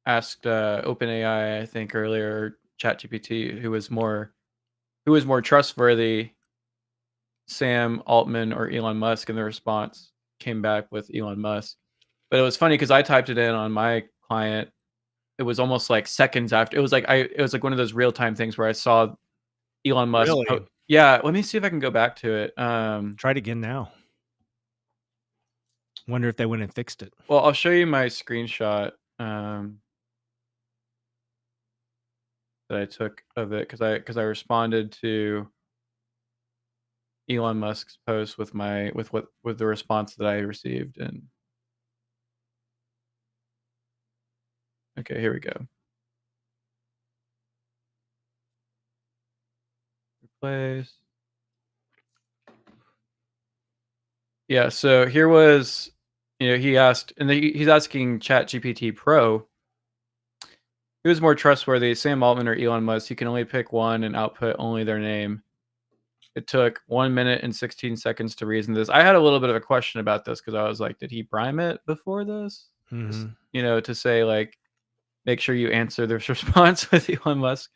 OpenAI, I think earlier, ChatGPT, who was more trustworthy, Sam Altman or Elon Musk, and the response came back with Elon Musk. But it was funny because I typed it in on my client. It was almost like seconds after. It was like one of those real time things where I saw Elon Musk. Really? Yeah, let me see if I can go back to it. Try it again now. Wonder if they went and fixed it. Well, I'll show you my screenshot that I took of it because I responded to Elon Musk's post with the response that I received. And okay, here we go. Replace. Yeah, so here was, he asked, and he's asking ChatGPT Pro, who is more trustworthy, Sam Altman or Elon Musk? You can only pick one and output only their name. It took 1 minute and 16 seconds to reason this. I had a little bit of a question about this because I was like, did he prime it before this? Mm-hmm. To say like, make sure you answer this response with Elon Musk.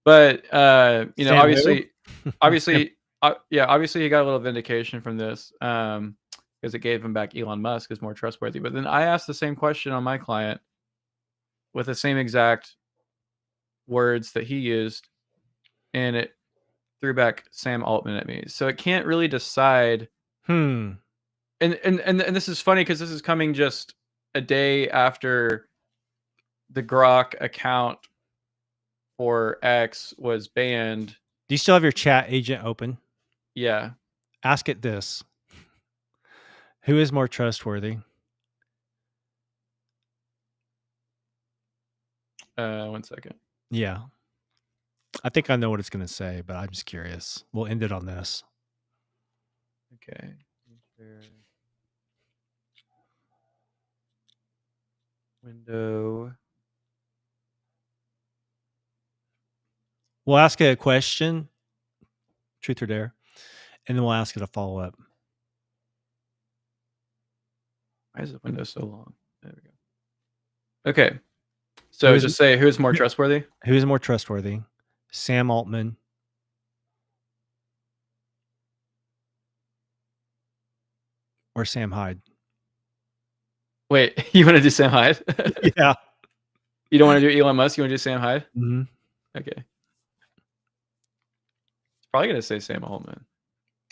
But Sam obviously, who? obviously he got a little vindication from this because it gave him back Elon Musk as more trustworthy. But then I asked the same question on my client with the same exact words that he used, and it threw back Sam Altman at me. So it can't really decide. And this is funny because this is coming just a day after the Grok account for X was banned. Do you still have your chat agent open? Yeah. Ask it this. Who is more trustworthy? 1 second. Yeah. I think I know what it's going to say, but I'm just curious. We'll end it on this. Okay. Window. We'll ask it a question, truth or dare, and then we'll ask it a follow-up. Why is the window so long? There we go. Okay. So just say who's more trustworthy? Who is more trustworthy? Sam Altman or Sam Hyde? Wait, you want to do Sam Hyde? Yeah. You don't want to do Elon Musk? You want to do Sam Hyde? Mm-hmm. Okay. It's probably going to say Sam Altman.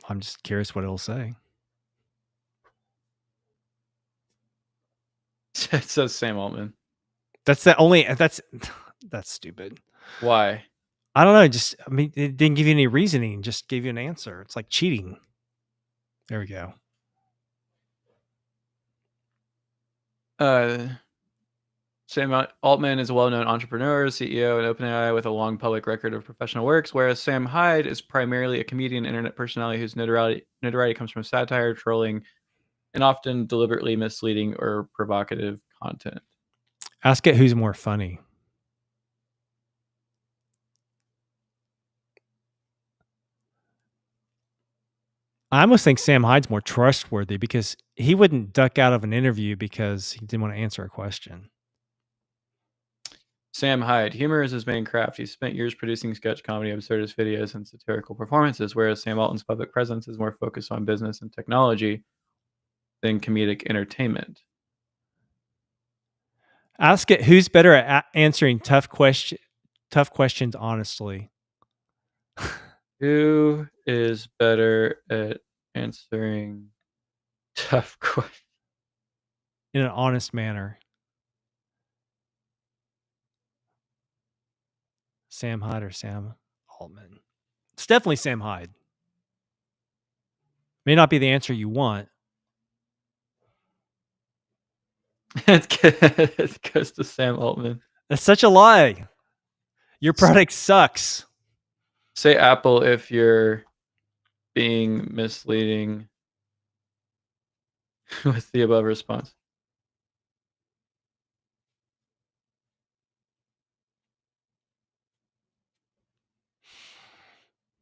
I'm just curious what it'll say. It says Sam Altman. That's stupid. Why? I don't know. It didn't give you any reasoning. Just gave you an answer. It's like cheating. There we go. Sam Altman is a well-known entrepreneur, CEO at Openai with a long public record of professional works, whereas Sam Hyde is primarily a comedian, internet personality whose notoriety comes from satire, trolling, and often deliberately misleading or provocative content. Ask it who's more funny. I almost think Sam Hyde's more trustworthy because he wouldn't duck out of an interview because he didn't want to answer a question. Sam Hyde. Humor is his main craft. He spent years producing sketch comedy, absurdist videos, and satirical performances, whereas Sam Altman's public presence is more focused on business and technology than comedic entertainment. Ask it who's better at answering tough questions honestly. Who is better at answering tough questions? in an honest manner. Sam Hyde or Sam Altman? It's definitely Sam Hyde. May not be the answer you want. It goes to Sam Altman. That's such a lie. Your product sucks. Say Apple if you're being misleading with the above response.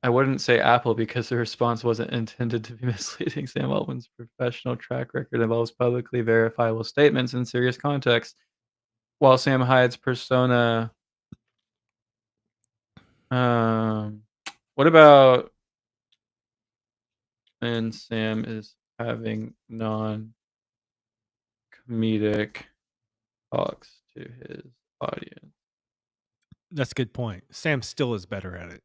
I wouldn't say Apple because the response wasn't intended to be misleading. Sam Altman's professional track record involves publicly verifiable statements in serious context, while Sam Hyde's persona. What about when Sam is having non-comedic talks to his audience? That's a good point. Sam still is better at it.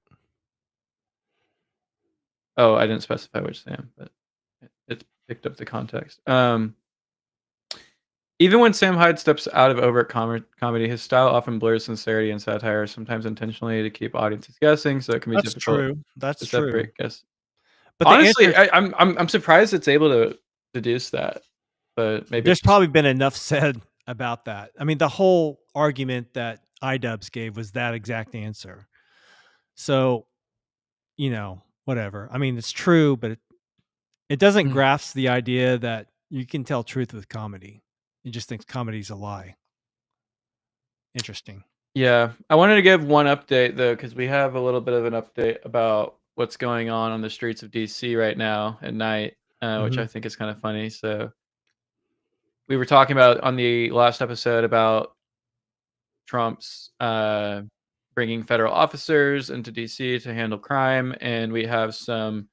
Oh, I didn't specify which Sam, but it picked up the context. Even when Sam Hyde steps out of overt comedy, his style often blurs sincerity and satire, sometimes intentionally to keep audiences guessing. So it can be That's difficult true. That's to true. separate guess. But the Honestly, answer, I'm surprised it's able to deduce that. But maybe there's it's just- probably been enough said about that. I mean, the whole argument that iDubbbz gave was that exact answer. So, whatever. I mean, it's true, but it doesn't grasp the idea that you can tell truth with comedy. It just thinks comedy's a lie. Interesting. Yeah, I wanted to give one update though, because we have a little bit of an update about what's going on the streets of DC right now at night, which I think is kind of funny. So we were talking about on the last episode about Trump's bringing federal officers into DC to handle crime, and we have some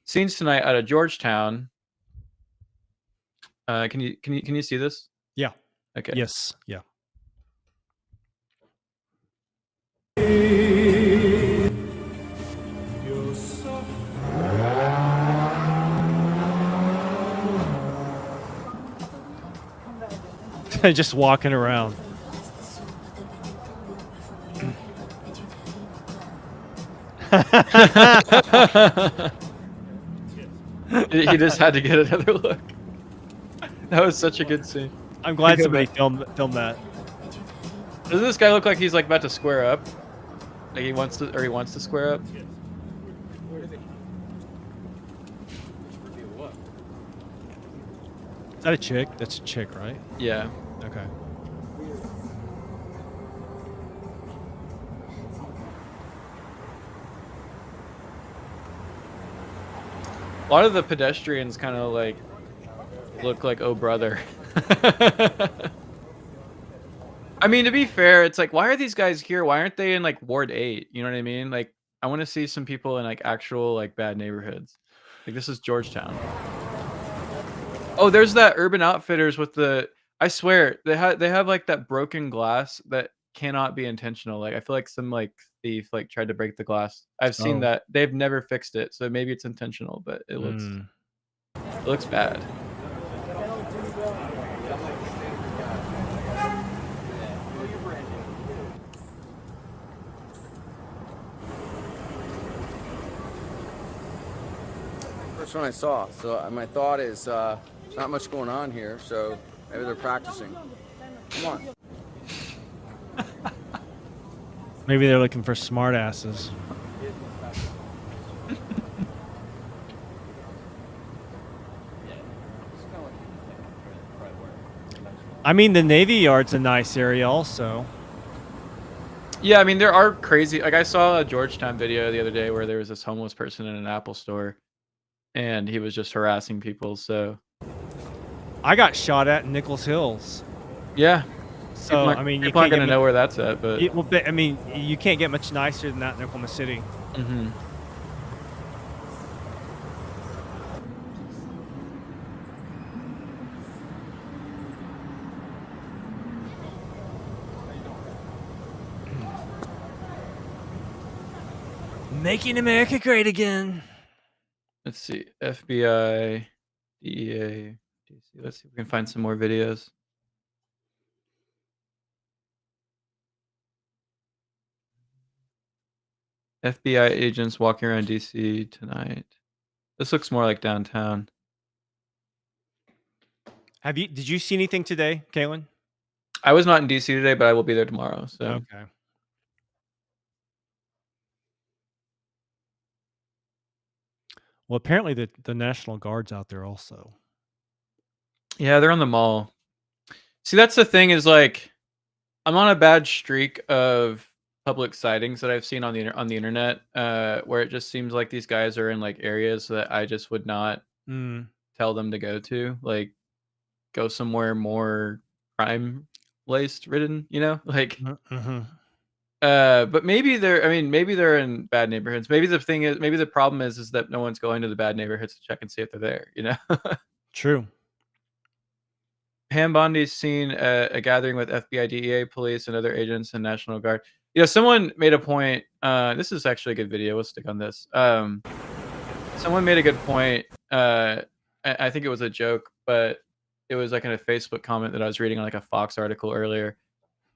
scenes tonight out of Georgetown. Can you see this? Yeah. Okay. Yes. Yeah. Just walking around. He just had to get another look. That was such a good scene. I'm glad somebody filmed that. Doesn't this guy look like he's like about to square up? Like he wants to square up? Is that a chick? That's a chick, right? Yeah. Okay. A lot of the pedestrians kind of like look like oh brother. I mean, to be fair, it's like, why are these guys here? Why aren't they in like Ward 8? You know what I mean? Like, I want to see some people in like actual like bad neighborhoods. Like this is Georgetown. Oh, there's that Urban Outfitters with the. I swear they have like that broken glass that cannot be intentional. Like I feel like some like thief like tried to break the glass. I've seen that. They've never fixed it, so maybe it's intentional, but it looks bad. First one I saw, so my thought is not much going on here, so maybe they're practicing. Come on. Maybe they're looking for smart asses. I mean, the Navy Yard's a nice area also. Yeah, I mean, there are crazy. Like I saw a Georgetown video the other day where there was this homeless person in an Apple store, and he was just harassing people. So I got shot at in Nichols Hills. yeah. So I mean, people aren't gonna know where that's at, but I mean, you can't get much nicer than that in Oklahoma City. mm-hmm. Making America great again. Let's see. FBI, DEA, DC. Let's see if we can find some more videos. FBI agents walking around DC tonight. This looks more like downtown. Did you see anything today, Kaelan? I was not in DC today, but I will be there tomorrow. So Okay. Well, apparently the National Guard's out there also. yeah, they're on the mall. See, that's the thing is like, I'm on a bad streak of public sightings that I've seen on the internet, where it just seems like these guys are in like areas that I just would not tell them to go to. Like, go somewhere more crime laced ridden, like. Mm-hmm. But maybe they're in bad neighborhoods. Maybe the problem is that no one's going to the bad neighborhoods to check and see if they're there. True. Pam Bondi's seen a gathering with FBI, DEA, police, and other agents and National Guard. Someone made a point. This is actually a good video. We'll stick on this. Someone made a good point. I think it was a joke, but it was like in a Facebook comment that I was reading on like a Fox article earlier,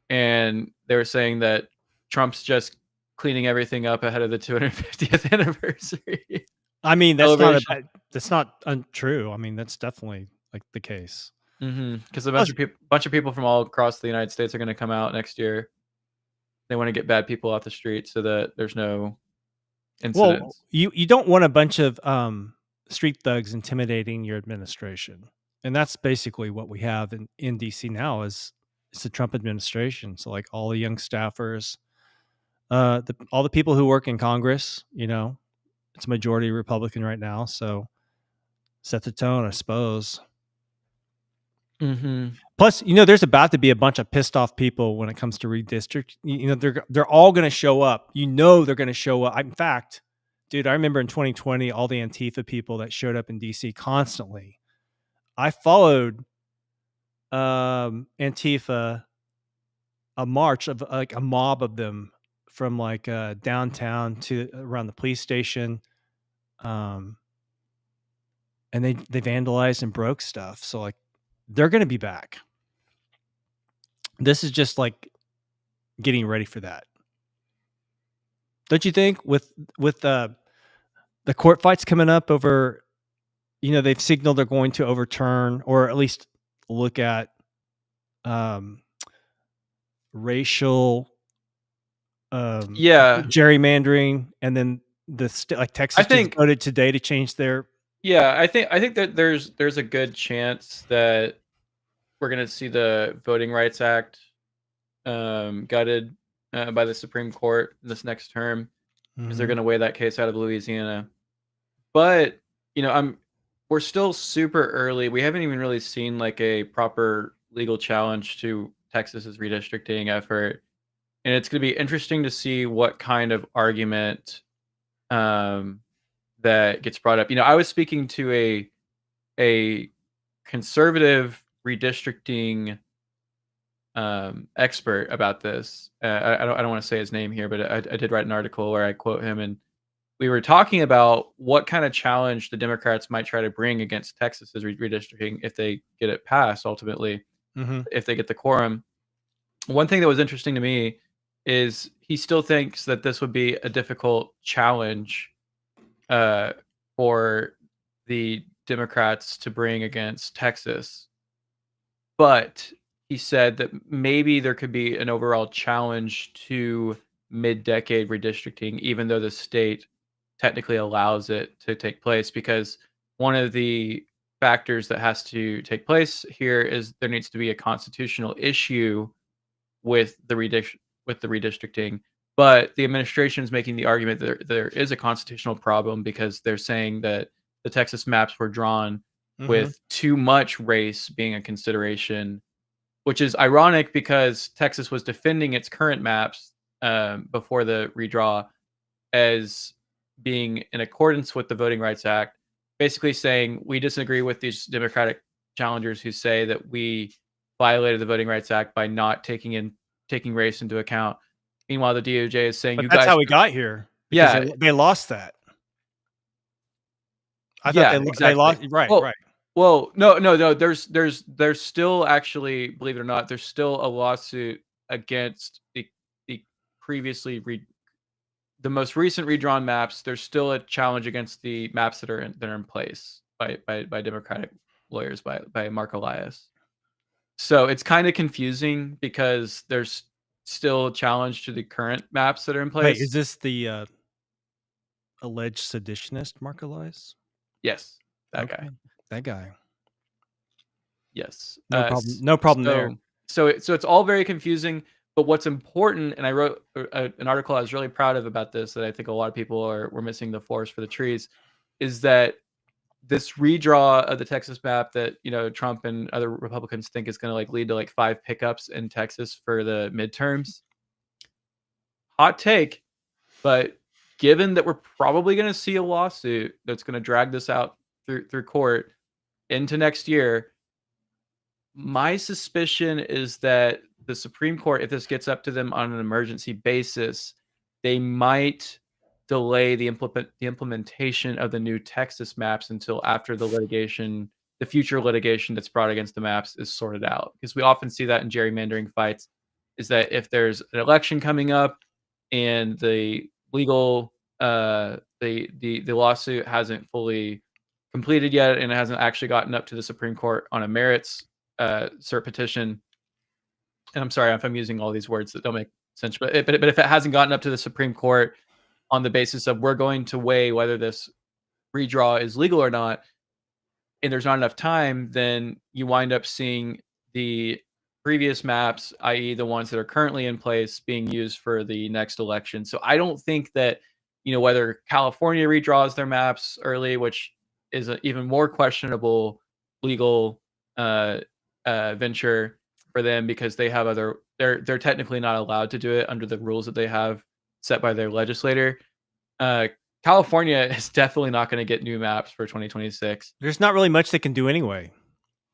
and they were saying that Trump's just cleaning everything up ahead of the 250th anniversary. I mean, that's celebration. that's not untrue. I mean, that's definitely like the case. Because a bunch of people from all across the United States are going to come out next year. They want to get bad people off the street so that there's no incidents. Well, you don't want a bunch of street thugs intimidating your administration, and that's basically what we have in DC now. Is it's the Trump administration. So like all the young staffers, all the people who work in Congress, it's a majority Republican right now. So set the tone, I suppose. Mm-hmm. Plus, there's about to be a bunch of pissed off people when it comes to redistrict. They're all going to show up. They're going to show up. In fact, dude, I remember in 2020, all the Antifa people that showed up in DC constantly. I followed Antifa, a march of like a mob of them from like downtown to around the police station. And they vandalized and broke stuff. So like they're going to be back. This is just like getting ready for that. Don't you think with the court fights coming up over, they've signaled they're going to overturn or at least look at racial gerrymandering, and then like Texas just voted today to change their. Yeah, I think that there's a good chance that we're going to see the Voting Rights Act gutted by the Supreme Court in this next term, because they're going to weigh that case out of Louisiana. But we're still super early. We haven't even really seen like a proper legal challenge to Texas's redistricting effort, and it's going to be interesting to see what kind of argument that gets brought up. I was speaking to a conservative redistricting expert about this. I don't want to say his name here, but I did write an article where I quote him, and we were talking about what kind of challenge the Democrats might try to bring against Texas's redistricting if they get it passed ultimately, if they get the quorum. One thing that was interesting to me is he still thinks that this would be a difficult challenge for the Democrats to bring against Texas. But he said that maybe there could be an overall challenge to mid-decade redistricting, even though the state technically allows it to take place, because one of the factors that has to take place here is there needs to be a constitutional issue with the redistricting. But the administration is making the argument that there is a constitutional problem, because they're saying that the Texas maps were drawn with too much race being a consideration, which is ironic because Texas was defending its current maps before the redraw as being in accordance with the Voting Rights Act, basically saying we disagree with these Democratic challengers who say that we violated the Voting Rights Act by not taking race into account. Meanwhile, the DOJ is saying that's how we got here. because Yeah, they lost that. I thought yeah, they lost. exactly. Right, Well right. well, no, there's still actually, believe it or not, there's still a lawsuit against the previously the most recent redrawn maps. There's still a challenge against the maps that are in place by Democratic lawyers, by Mark Elias. So it's kind of confusing because there's still a challenge to the current maps that are in Wait, is place. this the alleged seditionist Mark Elias? Yes, that guy. Okay, that guy. Yes. No problem. No problem there. So it's all very confusing. But what's important, and I wrote an article I was really proud of about this, that I think a lot of people were missing the forest for the trees, is that this redraw of the Texas map that Trump and other Republicans think is going to lead to 5 pickups in Texas for the midterms. Hot take, but given that we're probably going to see a lawsuit that's going to drag this out through court into next year, my suspicion is that the Supreme Court, if this gets up to them on an emergency basis, they might delay the implementation of the new Texas maps until after the future litigation that's brought against the maps is sorted out. Because we often see that in gerrymandering fights, is that if there's an election coming up and the legal the lawsuit hasn't fully completed yet and it hasn't actually gotten up to the Supreme Court on a merits cert petition. And I'm sorry if I'm using all these words that don't make sense, but if it hasn't gotten up to the Supreme Court on the basis of we're going to weigh whether this redraw is legal or not, and there's not enough time, then you wind up seeing the previous maps, i.e., the ones that are currently in place, being used for the next election. So I don't think that, whether California redraws their maps early, which is an even more questionable legal venture for them because they're technically not allowed to do it under the rules that they have set by their legislator. Uh, California is definitely not going to get new maps for 2026. There's not really much they can do anyway.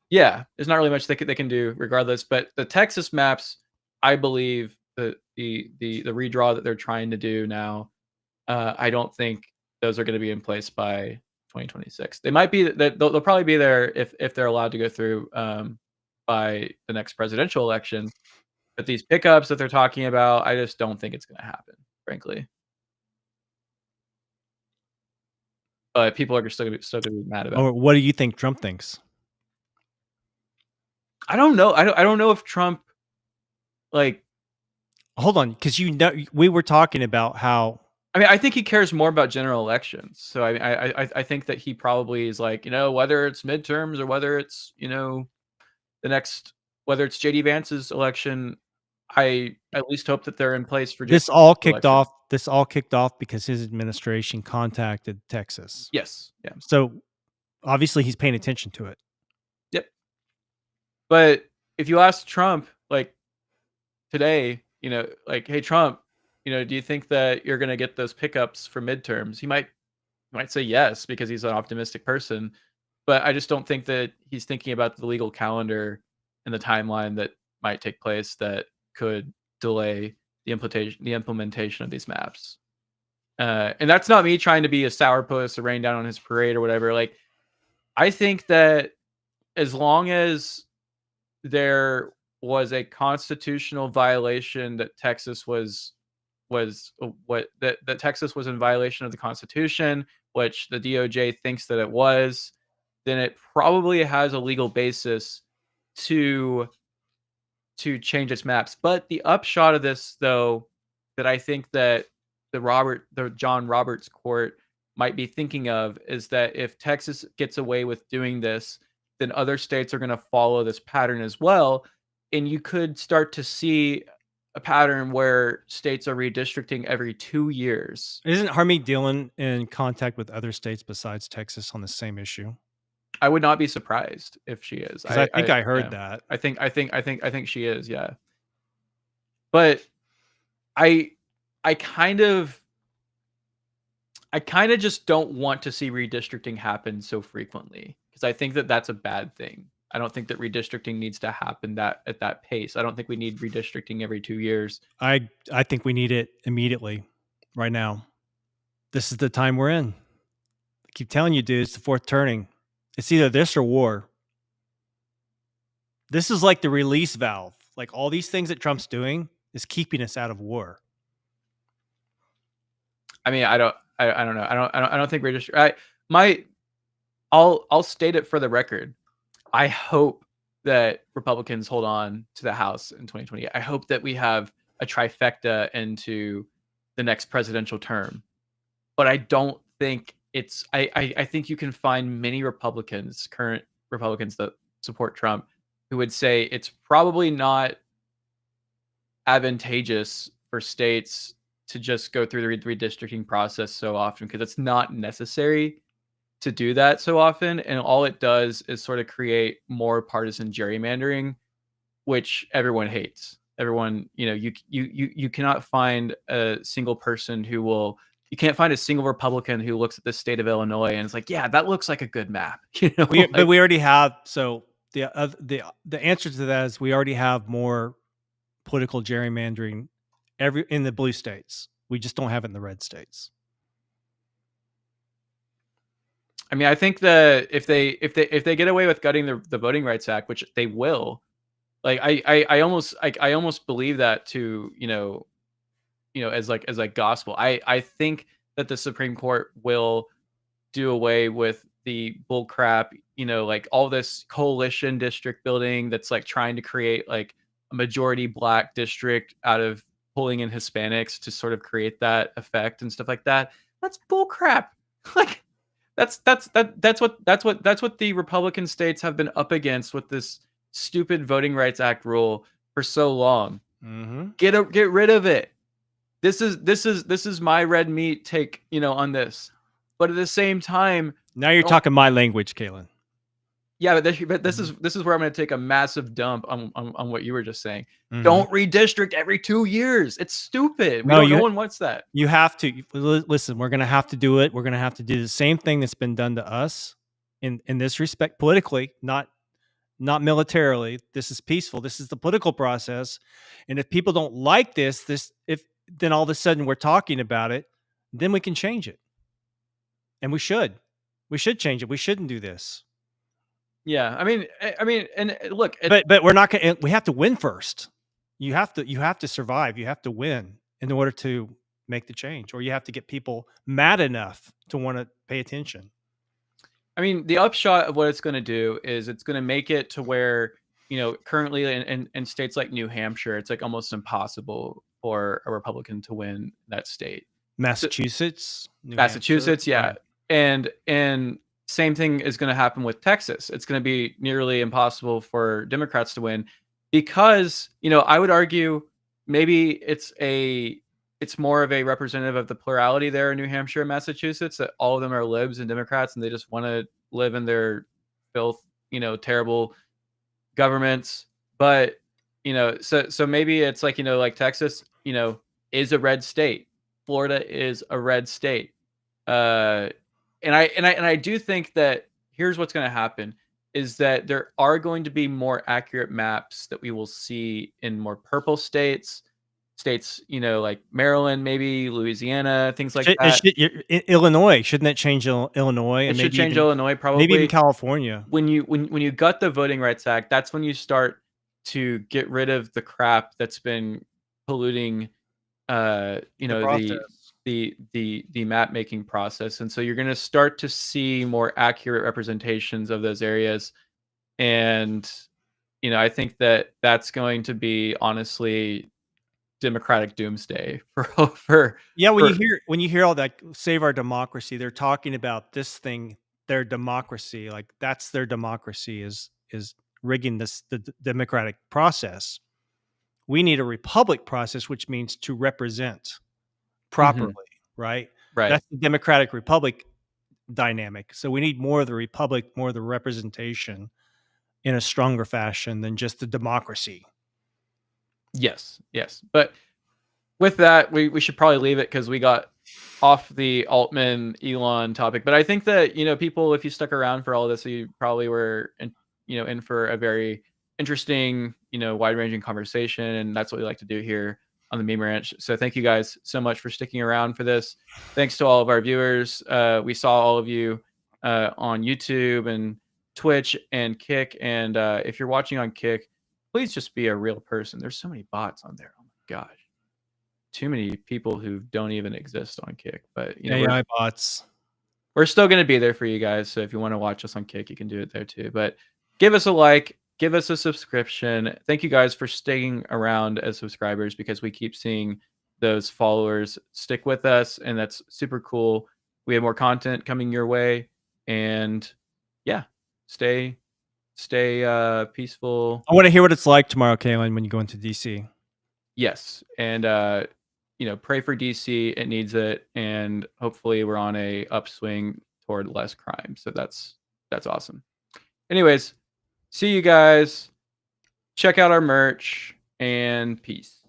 Yeah, there's not really much they can do regardless. But the Texas maps, I believe the redraw that they're trying to do now, I don't think those are going to be in place by 2026. They might be that they'll probably be there if they're allowed to go through by the next presidential election. But these pickups that they're talking about, I just don't think it's going to happen, frankly. But people are still going to be mad about it. Or what do you think Trump thinks? I don't know. I don't know if Trump Hold on, because we were talking about how. I mean, I think he cares more about general elections. So I think that he probably is whether it's midterms or whether it's whether it's JD Vance's election, I at least hope that they're in place for This all kicked off because his administration contacted Texas. Yes. Yeah. So obviously he's paying attention to it. Yep. But if you ask Trump today, hey Trump, do you think that you're going to get those pickups for midterms? He might say yes because he's an optimistic person, but I just don't think that he's thinking about the legal calendar and the timeline that might take place that could delay the implementation of these maps. And that's not me trying to be a sourpuss or rain down on his parade or whatever. I think that as long as there was a constitutional violation that Texas was that Texas was in violation of the Constitution, which the DOJ thinks that it was, then it probably has a legal basis to change its maps. But the upshot of this, though, that I think that the John Roberts court might be thinking of is that if Texas gets away with doing this, then other states are going to follow this pattern as well. And you could start to see a pattern where states are redistricting every 2 years. Isn't Harmeet Dillon in contact with other states besides Texas on the same issue? I would not be surprised if she is. Because I think I heard that. I think she is. Yeah. But I kind of just don't want to see redistricting happen so frequently because I think that that's a bad thing. I don't think that redistricting needs to happen at that pace. I don't think we need redistricting every 2 years. I think we need it immediately, right now. This is the time we're in. I keep telling you, dude, it's the fourth turning. It's either this or war. This is like the release valve. Like all these things that Trump's doing is keeping us out of war. I mean, I don't know. I don't think we're just I'll state it for the record. I hope that Republicans hold on to the House in 2020. I hope that we have a trifecta into the next presidential term. But I don't think it's I think you can find many Republicans, current Republicans that support Trump, who would say it's probably not advantageous for states to just go through the redistricting process so often, because it's not necessary to do that so often, and all it does is sort of create more partisan gerrymandering, which everyone hates. Everyone, you cannot find a single person who will. You can't find a single Republican who looks at the state of Illinois and is like, "Yeah, that looks like a good map." But we already have. So the answer to that is we already have more political gerrymandering in the blue states. We just don't have it in the red states. I mean, I think that if they get away with gutting the Voting Rights Act, which they will, like I almost believe that to as like gospel. I think that the Supreme Court will do away with the bull crap, like all this coalition district building that's like trying to create like a majority black district out of pulling in Hispanics to sort of create that effect and stuff like that. That's bull crap. Like that's what the Republican states have been up against with this stupid Voting Rights Act rule for so long. Mm-hmm. Get rid of it. This is my red meat take, on this. But at the same time, now you're talking my language, Kaelan. Yeah, but this is where I'm going to take a massive dump on what you were just saying. Mm-hmm. Don't redistrict every 2 years. It's stupid. No one wants that. You have to listen. We're going to have to do it. We're going to have to do the same thing that's been done to us in this respect, politically, not militarily. This is peaceful. This is the political process. And if people don't like this, then all of a sudden we're talking about it, then we can change it. And we should change it. We shouldn't do this. Yeah, I mean, and look, but we're not going. We have to win first. You have to survive. You have to win in order to make the change, or you have to get people mad enough to want to pay attention. I mean, the upshot of what it's going to do is it's going to make it to where currently in states like New Hampshire, it's like almost impossible for a Republican to win that state. Massachusetts, yeah, and same thing is going to happen with Texas. It's going to be nearly impossible for Democrats to win because, I would argue maybe it's more of a representative of the plurality there in New Hampshire and Massachusetts, that all of them are libs and Democrats and they just want to live in their filth, terrible governments. But, so maybe it's like, like Texas, is a red state. Florida is a red state. And I do think that here's what's going to happen is that there are going to be more accurate maps that we will see in more purple states, like Maryland, maybe Louisiana, things like that. Illinois, shouldn't that change Illinois? It should change Illinois, probably. Maybe even California. When you gut the Voting Rights Act, that's when you start to get rid of the crap that's been polluting, the map making process. And so you're going to start to see more accurate representations of those areas. And, I think that that's going to be honestly Democratic doomsday for when you hear all that, save our democracy, they're talking about this thing, their democracy, like that's their democracy is rigging the democratic process. We need a republic process, which means to represent properly, right? That's the democratic republic dynamic. So we need more of the republic, more of the representation in a stronger fashion than just the democracy. Yes. But with that, we should probably leave it because we got off the Altman Elon topic. But I think that, people, if you stuck around for all of this, you probably were in for a very interesting, wide-ranging conversation. And that's what we like to do here on the Meme Ranch. So thank you guys so much for sticking around for this. Thanks to all of our viewers. We saw all of you on YouTube and Twitch and Kick. And if you're watching on Kick, please just be a real person. There's so many bots on there. Oh my gosh. Too many people who don't even exist on Kick. But you know, AI bots. we're still going to be there for you guys. So if you want to watch us on Kick, you can do it there too. But give us a like, give us a subscription. Thank you guys for staying around as subscribers, because we keep seeing those followers stick with us, and that's super cool. We have more content coming your way, and yeah, stay peaceful. I want to hear what it's like tomorrow, Kaelan, when you go into DC. Yes, and pray for DC. It needs it, and hopefully we're on a upswing toward less crime. So that's awesome. Anyways, see you guys. Check out our merch, and peace.